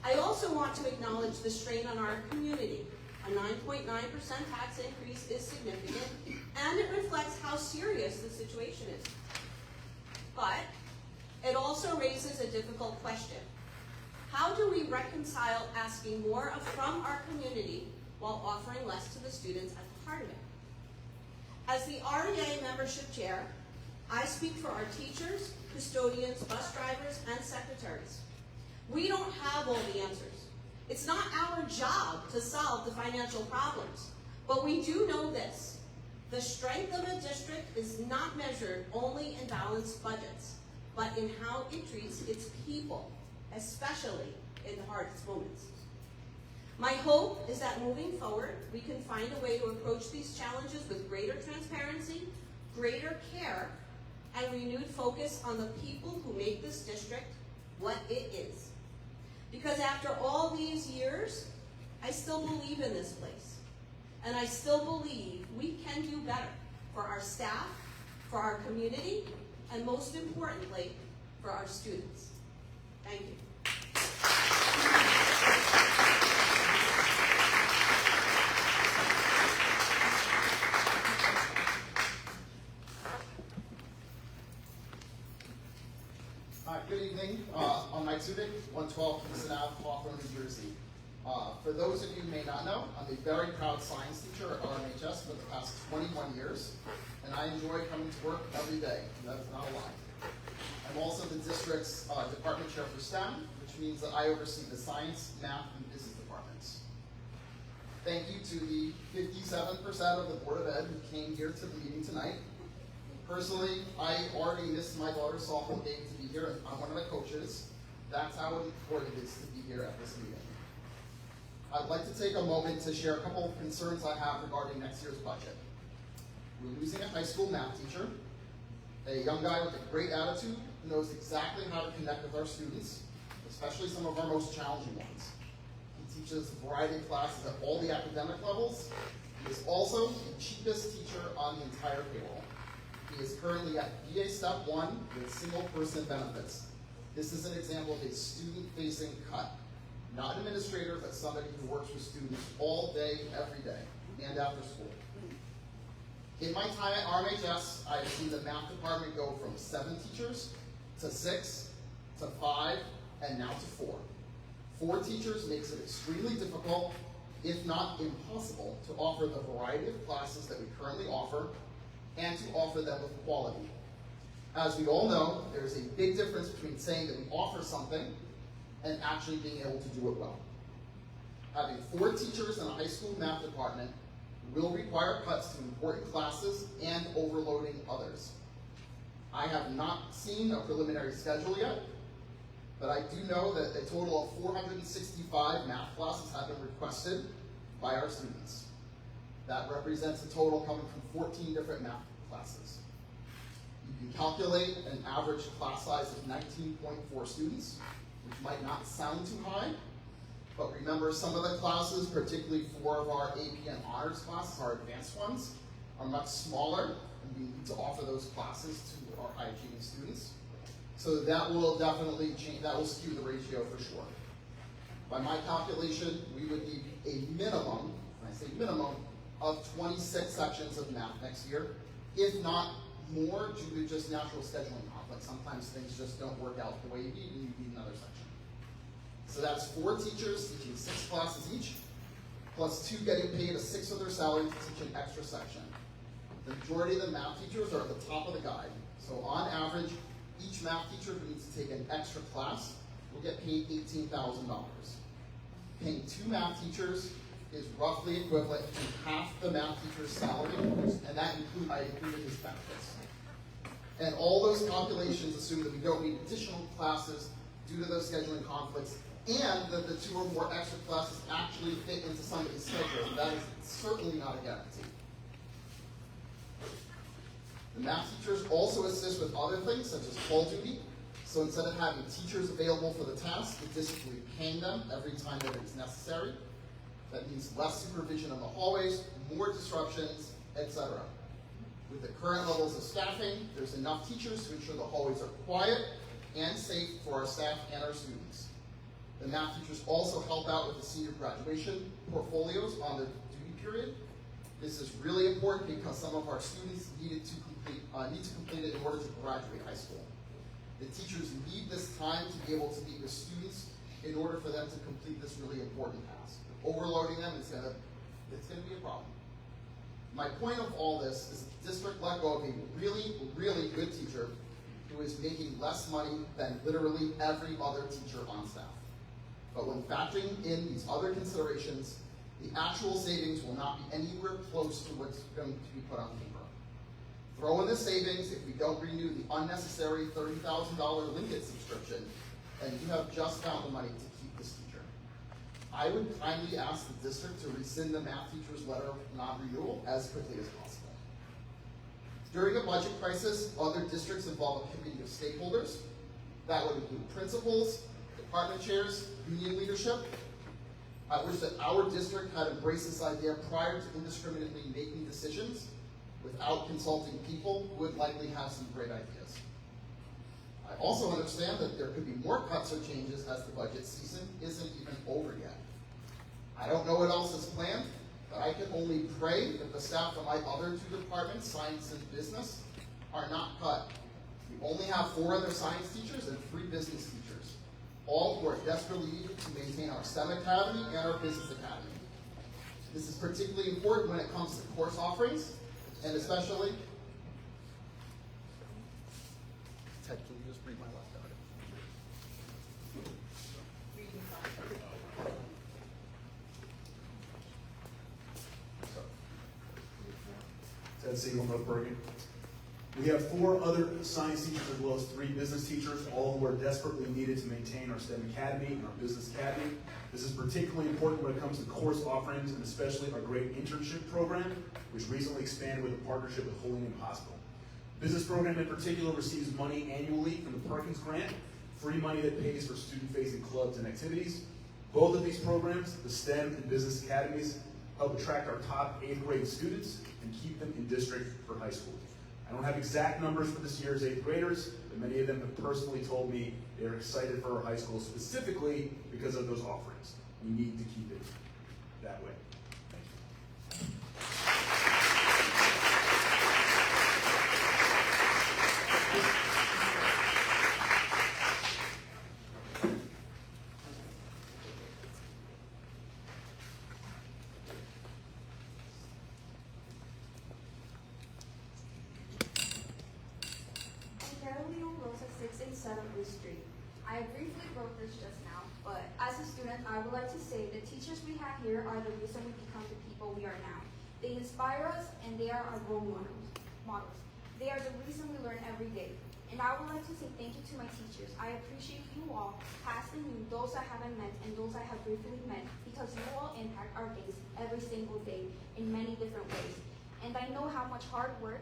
I also want to acknowledge the strain on our community. A 9.9% tax increase is significant, and it reflects how serious the situation is. But it also raises a difficult question. How do we reconcile asking more from our community while offering less to the students at the heart of it? As the REA membership chair, I speak for our teachers, custodians, bus drivers, and secretaries. We don't have all the answers. It's not our job to solve the financial problems, but we do know this. The strength of a district is not measured only in balanced budgets, but in how it treats its people, especially in the hardest moments. My hope is that moving forward, we can find a way to approach these challenges with greater transparency, greater care, and renewed focus on the people who make this district what it is. Because after all these years, I still believe in this place. And I still believe we can do better for our staff, for our community, and most importantly, for our students. Thank you. Hi, good evening. I'm Mike Zubik, 112 Kingston Ave, Hawthorne, New Jersey. For those of you who may not know, I'm a very proud science teacher at RMHS for the past 21 years, and I enjoy coming to work every day. That's not a lie. I'm also the district's department chair for STEM, which means that I oversee the science, math, and business departments. Thank you to the 57% of the Board of Ed who came here to the meeting tonight. Personally, I already missed my daughter's softball game to be here, and I'm one of the coaches. That's how important it is to be here at this meeting. I'd like to take a moment to share a couple of concerns I have regarding next year's budget. We're losing a high school math teacher, a young guy with a great attitude who knows exactly how to connect with our students, especially some of our most challenging ones. He teaches a variety of classes at all the academic levels. He is also the cheapest teacher on the entire payroll. He is currently at BA Step 1 with single-person benefits. This is an example of a student-facing cut. Not an administrator, but somebody who works with students all day, every day, and after school. In my time at RMHS, I've seen the math department go from 7 teachers to 6 to 5, and now to 4. 4 teachers makes it extremely difficult, if not impossible, to offer the variety of classes that we currently offer, and to offer them with quality. As we all know, there's a big difference between saying that we offer something and actually being able to do it well. Having 4 teachers in a high school math department will require cuts to important classes and overloading others. I have not seen a preliminary schedule yet, but I do know that a total of 465 math classes have been requested by our students. That represents a total coming from 14 different math classes. You can calculate an average class size of 19.4 students, which might not sound too high, but remember some of the classes, particularly 4 of our AP and honors classes, our advanced ones, are much smaller, and we need to offer those classes to our high achieving students. So that will definitely change, that will skew the ratio for sure. By my calculation, we would need a minimum, when I say minimum, of 26 sections of math next year, if not more, due to just natural scheduling conflict. Sometimes things just don't work out the way you need, and you need another section. So that's 4 teachers teaching 6 classes each, plus 2 getting paid a 1/6 of their salary to teach an extra section. The majority of the math teachers are at the top of the guide. So on average, each math teacher who needs to take an extra class will get paid $18,000. Paying 2 math teachers is roughly equivalent to half the math teacher's salary, and that I included his benefits. And all those calculations assume that we don't need additional classes due to those scheduling conflicts, and that the 2 or more extra classes actually fit into somebody's schedule. That is certainly not a guarantee. The math teachers also assist with other things such as call duty. So instead of having teachers available for the task, the district will be paying them every time that it's necessary. That means less supervision in the hallways, more disruptions, etc. With the current levels of staffing, there's enough teachers to ensure the hallways are quiet and safe for our staff and our students. The math teachers also help out with the senior graduation portfolios on their duty period. This is really important because some of our students need to complete it in order to graduate high school. The teachers need this time to be able to meet with students in order for them to complete this really important task. Overloading them is gonna be a problem. My point of all this is the district let go of a really, really good teacher who is making less money than literally every other teacher on staff. But when factoring in these other considerations, the actual savings will not be anywhere close to what's going to be put on paper. Throw in the savings if we don't renew the unnecessary $30,000 Linkit subscription, and you have just found the money to keep this teacher. I would kindly ask the district to rescind the math teacher's letter of non-renewal as quickly as possible. During a budget crisis, other districts involve a committee of stakeholders. That would include principals, department chairs, union leadership. I wish that our district had embraced this idea prior to indiscriminately making decisions without consulting people who would likely have some great ideas. I also understand that there could be more cuts or changes as the budget season isn't even over yet. I don't know what else is planned, but I can only pray that the staff of my other two departments, science and business, are not cut. We only have 4 other science teachers and 3 business teachers, all who are desperately needed to maintain our STEM academy and our business academy. This is particularly important when it comes to course offerings, and especially, Ted, can you just read my left out? Ted Siegel, North Bergen. We have 4 other science teachers as well as 3 business teachers, all who are desperately needed to maintain our STEM academy and our business academy. This is particularly important when it comes to course offerings and especially our great internship program, which recently expanded with a partnership with Holy Name Hospital. Business program in particular receives money annually from the Perkins Grant, free money that pays for student-facing clubs and activities. Both of these programs, the STEM and business academies, help attract our top 8th grade students and keep them in district for high school. I don't have exact numbers for this year's 8th graders, but many of them have personally told me they're excited for our high school specifically because of those offerings. We need to keep it that way. Thank you. Street. I briefly wrote this just now, but as a student, I would like to say the teachers we have here are the reason we become the people we are now. They inspire us, and they are our role models. They are the reason we learn every day. And I would like to say thank you to my teachers. I appreciate you all, past and new, those I haven't met and those I have briefly met, because you all impact our days every single day in many different ways. And I know how much hard work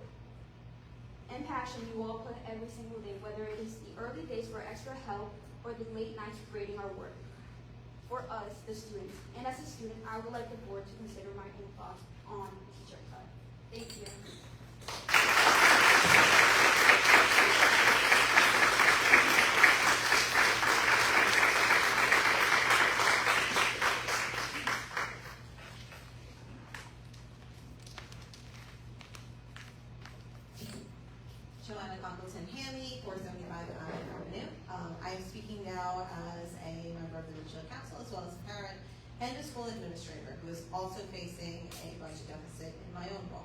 and passion you all put every single day, whether it is the early days for extra help or the late nights grading our work. For us, the students, and as a student, I would like the board to consider my own thoughts on teacher cut. Thank you. I am speaking now as a member of the Regional Council as well as a parent and a school administrator who is also facing a budget deficit in my own role.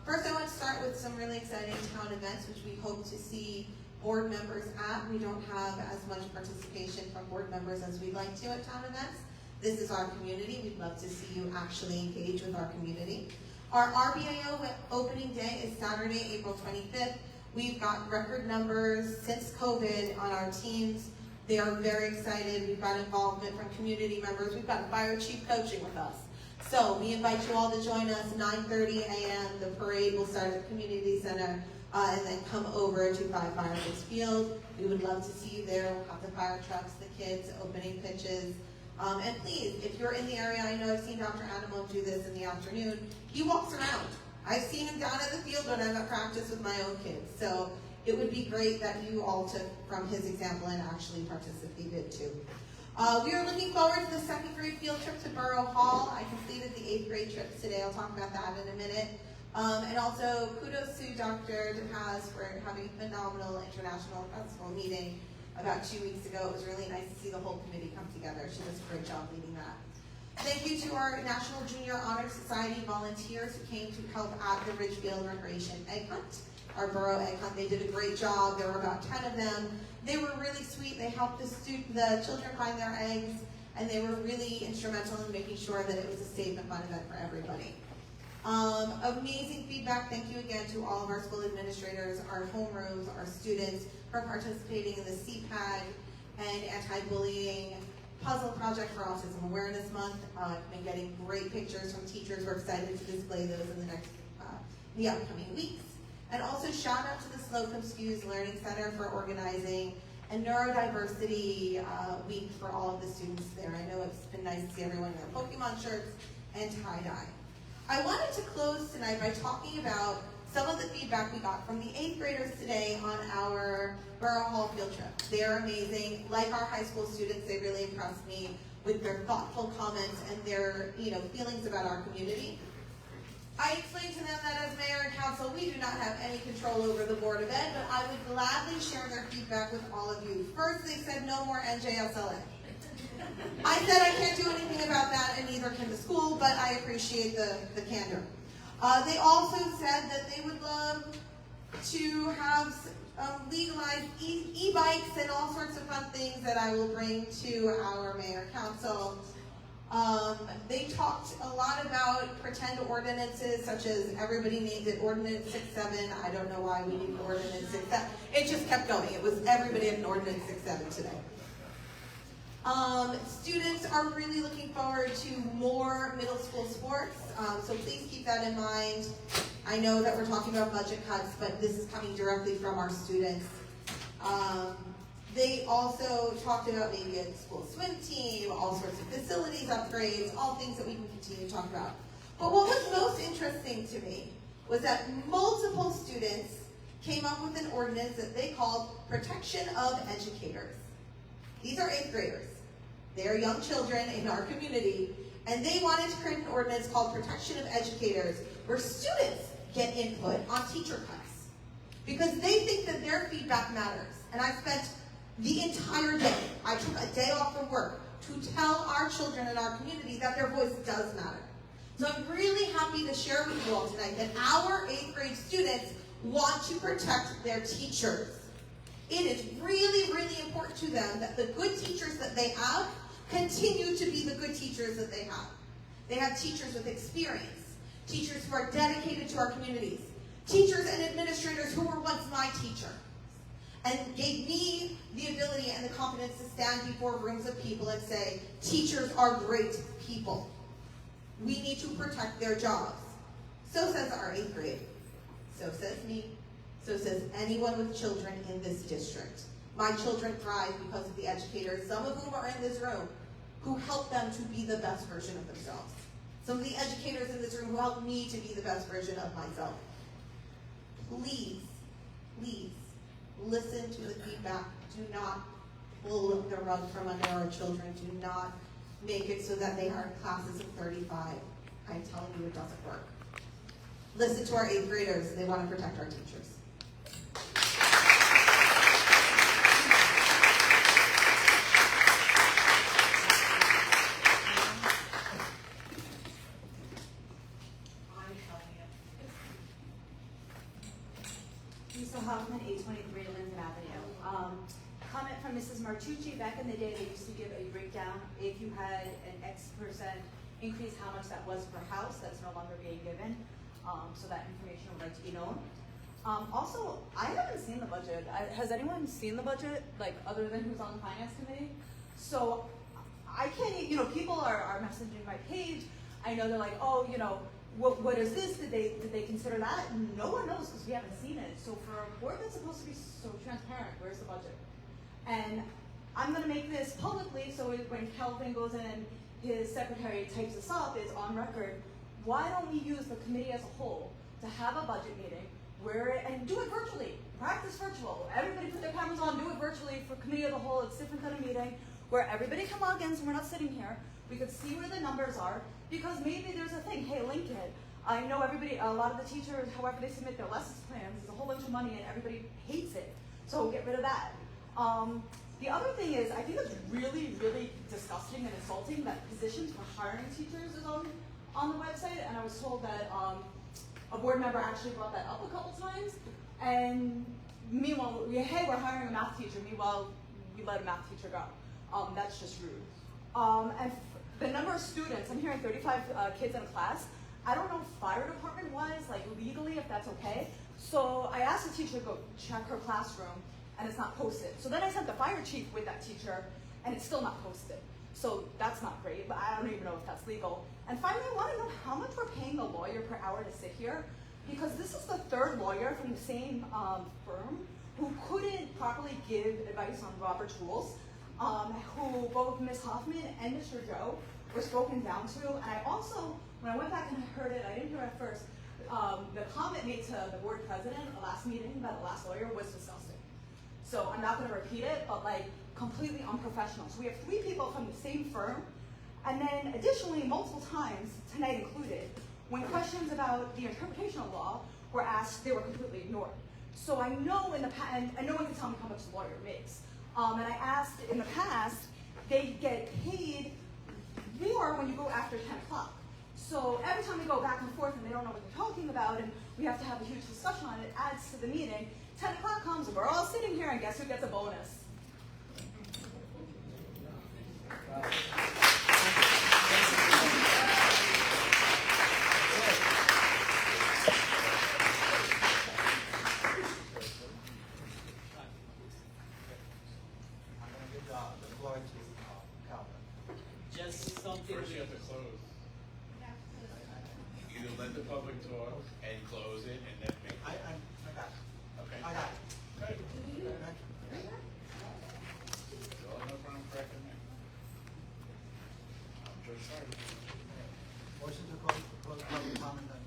First, I want to start with some really exciting town events which we hope to see board members at. We don't have as much participation from board members as we'd like to at town events. This is our community. We'd love to see you actually engage with our community. Our RBIO opening day is Saturday, April 25th. We've got record numbers since COVID on our teams. They are very excited. We've got involvement from community members. We've got fire chief coaching with us. So we invite you all to join us 9:30 a.m. The parade will start at the community center and then come over to 5 Fireplace Field. We would love to see you there. We'll have the fire trucks, the kids, opening pitches. And please, if you're in the area, I know I've seen Dr. Adamo do this in the afternoon. He walks around. I've seen him down at the field when I'm at practice with my own kids. So it would be great that you all took from his example and actually participated too. We are looking forward to the second grade field trip to Borough Hall. I completed the 8th grade trip today. I'll talk about that in a minute. And also kudos to Dr. DePaz for having a phenomenal international festival meeting about 2 weeks ago. It was really nice to see the whole committee come together. She does a great job leading that. Thank you to our National Junior Honor Society volunteers who came to help at the Ridgefield Recreation Egg Hunt, our borough egg hunt. They did a great job. There were about 10 of them. They were really sweet. They helped the children find their eggs, and they were really instrumental in making sure that it was a safe and fun event for everybody. Amazing feedback. Thank you again to all of our school administrators, our homerooms, our students for participating in the CPAG and anti-bullying puzzle project for Autism Awareness Month. I've been getting great pictures from teachers. We're excited to display those in the upcoming weeks. And also shout out to the Slocum SKUs Learning Center for organizing a neurodiversity week for all of the students there. I know it's been nice to see everyone in their Pokemon shirts and tie-dye. I wanted to close tonight by talking about some of the feedback we got from the 8th graders today on our Borough Hall field trip. They're amazing. Like our high school students, they really impressed me with their thoughtful comments and their feelings about our community. I explained to them that as mayor and council, we do not have any control over the Board of Ed, but I would gladly share their feedback with all of you. First, they said no more NJSLA. I said I can't do anything about that, and neither can the school, but I appreciate the candor. They also said that they would love to have legalized e-bikes and all sorts of fun things that I will bring to our mayor council. They talked a lot about pretend ordinances, such as everybody named it Ordinance 67. I don't know why we need Ordinance 67. It just kept going. It was everybody had an Ordinance 67 today. Students are really looking forward to more middle school sports, so please keep that in mind. I know that we're talking about budget cuts, but this is coming directly from our students. They also talked about maybe a school swim team, all sorts of facilities upgrades, all things that we can continue to talk about. But what was most interesting to me was that multiple students came up with an ordinance that they called Protection of Educators. These are 8th graders. They are young children in our community, and they wanted to create an ordinance called Protection of Educators, where students get input on teacher cuts, because they think that their feedback matters. And I spent the entire day, I took a day off from work to tell our children in our community that their voice does matter. So I'm really happy to share with you all tonight that our 8th grade students want to protect their teachers. It is really, really important to them that the good teachers that they have continue to be the good teachers that they have. They have teachers with experience, teachers who are dedicated to our communities, teachers and administrators who were once my teacher, and gave me the ability and the confidence to stand before rooms of people and say, teachers are great people. We need to protect their jobs. So says our 8th grade. So says me. So says anyone with children in this district. My children thrive because of the educators, some of whom are in this room, who help them to be the best version of themselves. Some of the educators in this room who help me to be the best version of myself. Please, please, listen to the feedback. Do not pull the rug from under our children. Do not make it so that they are in classes of 35. I'm telling you, it doesn't work. Listen to our 8th graders. They want to protect our teachers. Lisa Hoffman, 823 Linden Avenue. Comment from Mrs. Martucci. Back in the day, they used to give a breakdown. If you had an X% increase, how much that was per house. That's no longer being given. So that information would like to be known. Also, I haven't seen the budget. Has anyone seen the budget, like other than who's on the finance committee? So I can't, people are messaging my page. I know they're like, oh, you know, what is this? Did they consider that? No one knows because we haven't seen it. So for a board that's supposed to be so transparent, where's the budget? And I'm gonna make this publicly so when Kelvin goes in and his secretary types this up, it's on record. Why don't we use the committee as a whole to have a budget meeting and do it virtually, practice virtual. Everybody put their cameras on, do it virtually for committee of the whole. It's different than a meeting where everybody can log in, so we're not sitting here. We could see where the numbers are because maybe there's a thing, hey, link it. I know everybody, a lot of the teachers, however they submit their lessons plans, is a whole bunch of money and everybody hates it. So get rid of that. The other thing is, I think it's really, really disgusting and insulting that positions for hiring teachers is on the website, and I was told that a board member actually brought that up a couple times, and meanwhile, hey, we're hiring a math teacher, meanwhile, we let a math teacher go. That's just rude. And the number of students, I'm hearing 35 kids in a class. I don't know fire department-wise, like legally, if that's okay. So I asked the teacher to go check her classroom, and it's not posted. So then I sent the fire chief with that teacher, and it's still not posted. So that's not great, but I don't even know if that's legal. And finally, I want to know how much we're paying the lawyer per hour to sit here, because this is the third lawyer from the same firm who couldn't properly give advice on Robert's rules, who both Ms. Hoffman and Mr. Joe were spoken down to. And I also, when I went back and I heard it, I didn't hear it at first, the comment made to the board president at the last meeting by the last lawyer was disgusting. So I'm not going to repeat it, but like completely unprofessional. So we have 3 people from the same firm, and then additionally, multiple times, tonight included, when questions about the interpretation of law were asked, they were completely ignored. So I know in the past, and no one can tell me how much the lawyer makes. And I asked in the past, they get paid more when you go after 10 o'clock. So every time we go back and forth and they don't know what they're talking about and we have to have a huge discussion on it, it adds to the meeting. 10 o'clock comes and we're all sitting here and guess who gets a bonus? Just something. First you have to close. Either let the public talk and close it and then make. I got it. Okay. I got it. Good. Well, no problem correcting me. I'm just sorry. Motion to close public comment and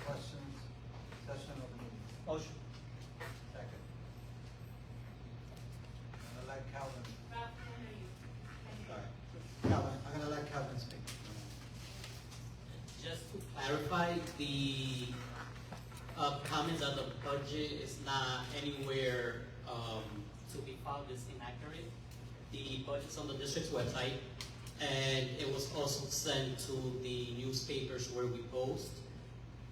questions, session of the meeting. Motion. Second. I'm gonna let Calvin. Sorry. Calvin, I'm gonna let Calvin speak. Just to clarify, the comments on the budget is not anywhere to be found is inaccurate. The budget's on the district's website, and it was also sent to the newspapers where we post,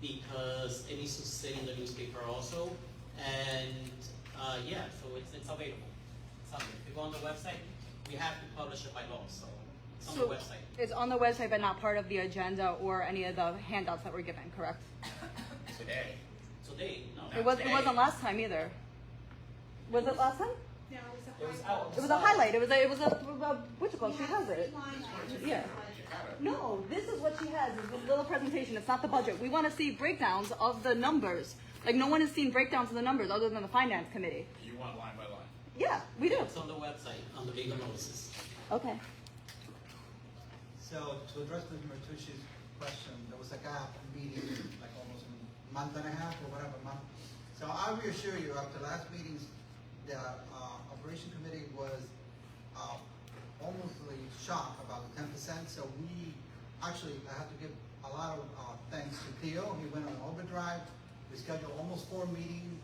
because it needs to sit in the newspaper also. And yeah, so it's available. It's on there. If you go on the website, we have to publish it by law, so it's on the website. It's on the website, but not part of the agenda or any of the handouts that were given, correct? Today. Today, no. It wasn't last time either. Was it last time? No, It was out. It was a highlight. It was a what's it called? She has it. Yeah. No, this is what she has. It's a little presentation. It's not the budget. We want to see breakdowns of the numbers. Like no one has seen breakdowns of the numbers other than the finance committee. You want line by line? Yeah, we do. It's on the website, on the legal notices. Okay. So to address Ms. Martucci's question, there was a gap in meeting, like almost a month and a half or whatever month. So I reassure you, after last meetings, the operation committee was almost shocked about the 10%. So we actually, I have to give a lot of thanks to Theo. He went on overdrive. We scheduled almost 4 meetings,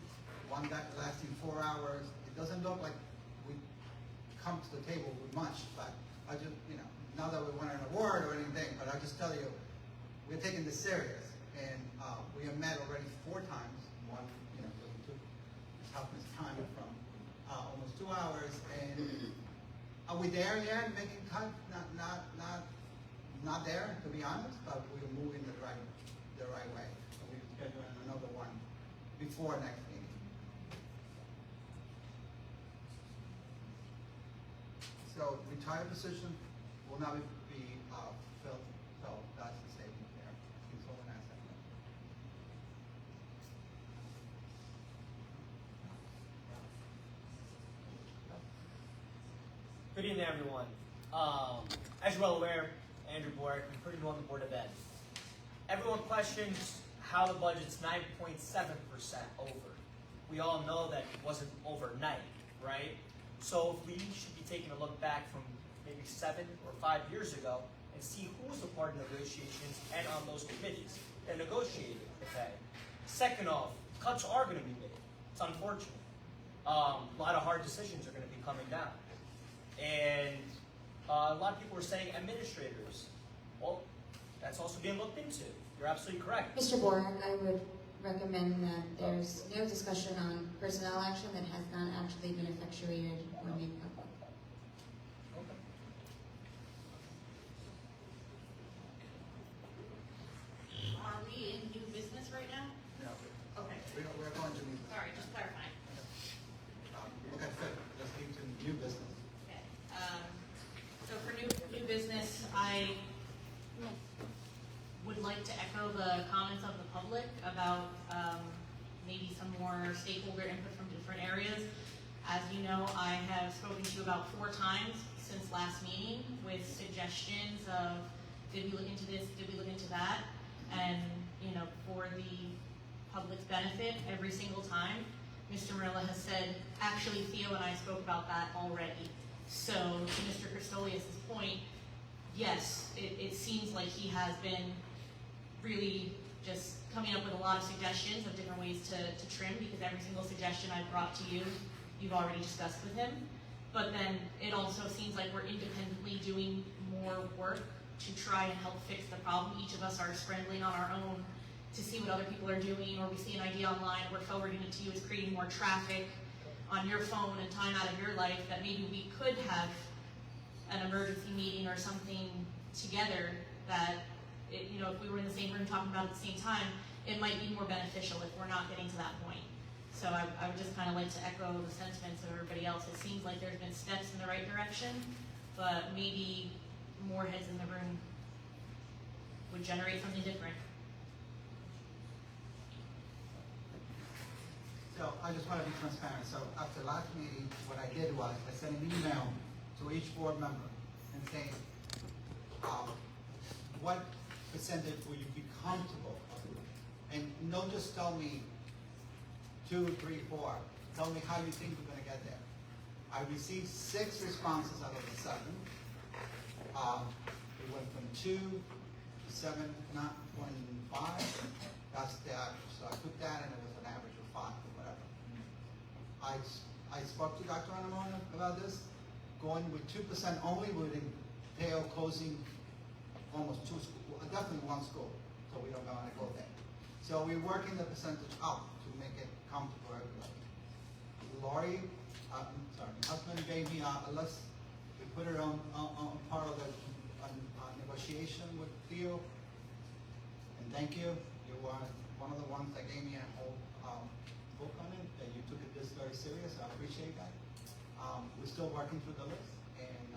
one that lasting 4 hours. It doesn't look like we come to the table with much, but I just, not that we won an award or anything, but I just tell you, we're taking this serious, and we have met already 4 times. One, we took Hoffman's time from almost 2 hours, and are we there yet? Making time? Not there, to be honest, but we're moving the right way. So we're scheduling another one before next meeting. So retired position will not be filled, so that's Good evening, everyone. As you're well aware, Andrew Borek, I'm pretty new on the Board of Ed. Everyone questions how the budget's 9.7% over. We all know that it wasn't overnight, right? So if we should be taking a look back from maybe 7 or 5 years ago and see who was a part of negotiations and on those committees that negotiated the pay. Second off, cuts are going to be made. It's unfortunate. A lot of hard decisions are going to be coming down. And a lot of people were saying administrators. Well, that's also being looked into. You're absolutely correct. Mr. Borek, I would recommend that there's no discussion on personnel action that has not actually been effectuated or made public. Are we in new business right now? No, Okay. we're going to need, Sorry, just clarifying. look at fit, let's leave to new business. Okay. So for new business, I would like to echo the comments of the public about maybe some more stakeholder input from different areas. As you know, I have spoken to you about 4 times since last meeting with suggestions of, did we look into this, did we look into that? And, you know, for the public's benefit, every single time, Mr. Marilla has said, actually, Theo and I spoke about that already. So to Mr. Christolius' point, yes, it seems like he has been really just coming up with a lot of suggestions of different ways to trim, because every single suggestion I've brought to you, you've already discussed with him. But then it also seems like we're independently doing more work to try and help fix the problem. Each of us are scrambling on our own to see what other people are doing, or we see an idea online, we're forwarding it to you, it's creating more traffic on your phone and time out of your life that maybe we could have an emergency meeting or something together that, you know, if we were in the same room talking about it at the same time, it might be more beneficial if we're not getting to that point. So I would just kind of like to echo the sentiments of everybody else. It seems like there's been steps in the right direction, but maybe more heads in the room would generate something different. So I just want to be transparent. So after last meeting, what I did was I sent an email to each board member and saying, what percentage will you be comfortable with? And don't just tell me 2, 3, 4. Tell me how you think we're going to get there. I received 6 responses out of the 7. We went from 2 to 7.5. That's the average. So I took that and it was an average of 5 or whatever. I spoke to Dr. Anamona about this. Going with 2% only would entail closing almost 2 schools, definitely 1 school. So we don't want to go there. So we're working the percentage up to make it comfortable for everybody. Lori, my husband gave me a list. We put it on part of the negotiation with Theo. And thank you. You were one of the ones that gave me a whole book on it, that you took this very serious. I appreciate that. We're still working through the list, and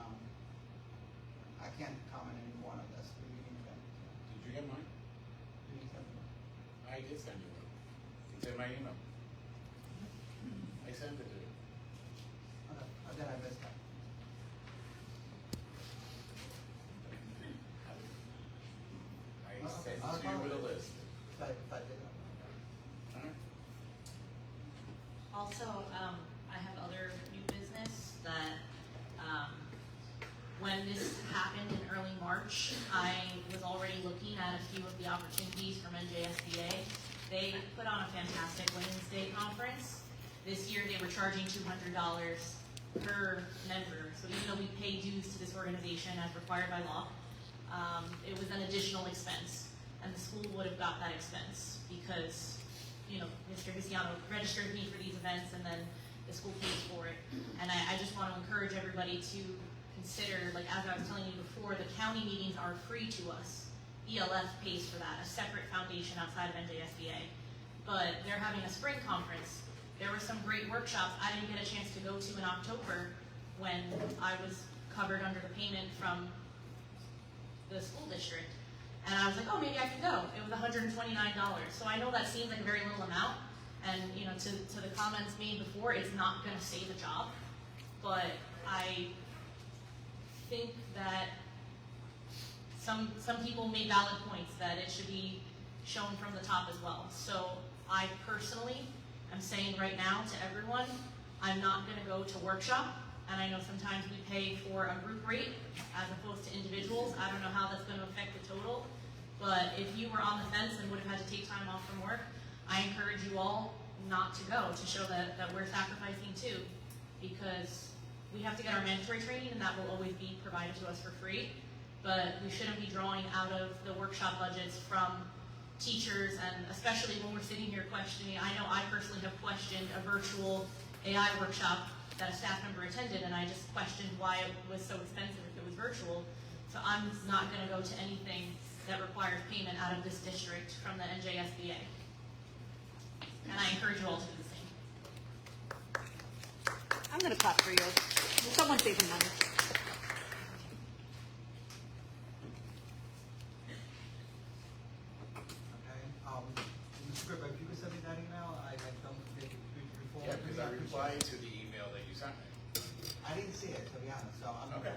I can't comment any more on this. We need to. Did you get mine? We need to. I did send you one. It's in my email. I sent it to you. Okay, then I missed that. I sent it to you with a list. If I did that. All right. Also, I have other new business that, when this happened in early March, I was already looking at a few of the opportunities from NJSBA. They put on a fantastic Women's Day conference. This year they were charging $200 per member. So even though we pay dues to this organization as required by law, it was an additional expense. And the school would have got that expense because, you know, Mr. Viciano registered me for these events and then the school pays for it. And I just want to encourage everybody to consider, like as I was telling you before, the county meetings are free to us. ELF pays for that, a separate foundation outside of NJSBA. But they're having a spring conference. There were some great workshops I didn't get a chance to go to in October when I was covered under the payment from the school district. And I was like, oh, maybe I can go. It was $129. So I know that seems like a very little amount. And you know, to the comments made before, it's not going to save a job. But I think that some people made valid points that it should be shown from the top as well. So I personally am saying right now to everyone, I'm not gonna go to workshop, and I know sometimes we pay for a group rate as opposed to individuals. I don't know how that's gonna affect the total, but if you were on the fence and would have had to take time off from work, I encourage you all not to go, to show that we're sacrificing too, because we have to get our mandatory training, and that will always be provided to us for free, but we shouldn't be drawing out of the workshop budgets from teachers, and especially when we're sitting here questioning. I know I personally have questioned a virtual AI workshop that a staff member attended, and I just questioned why it was so expensive if it was virtual. So I'm not going to go to anything that requires payment out of this district from the NJSBA. And I encourage you all to do the same. I'm gonna clap for you. Someone's saving money. Okay, Mr. Gripper, if you could send me that email, I don't think before. Yeah, because I replied to the email that you sent me. I didn't see it, to be honest, so I'm. Okay.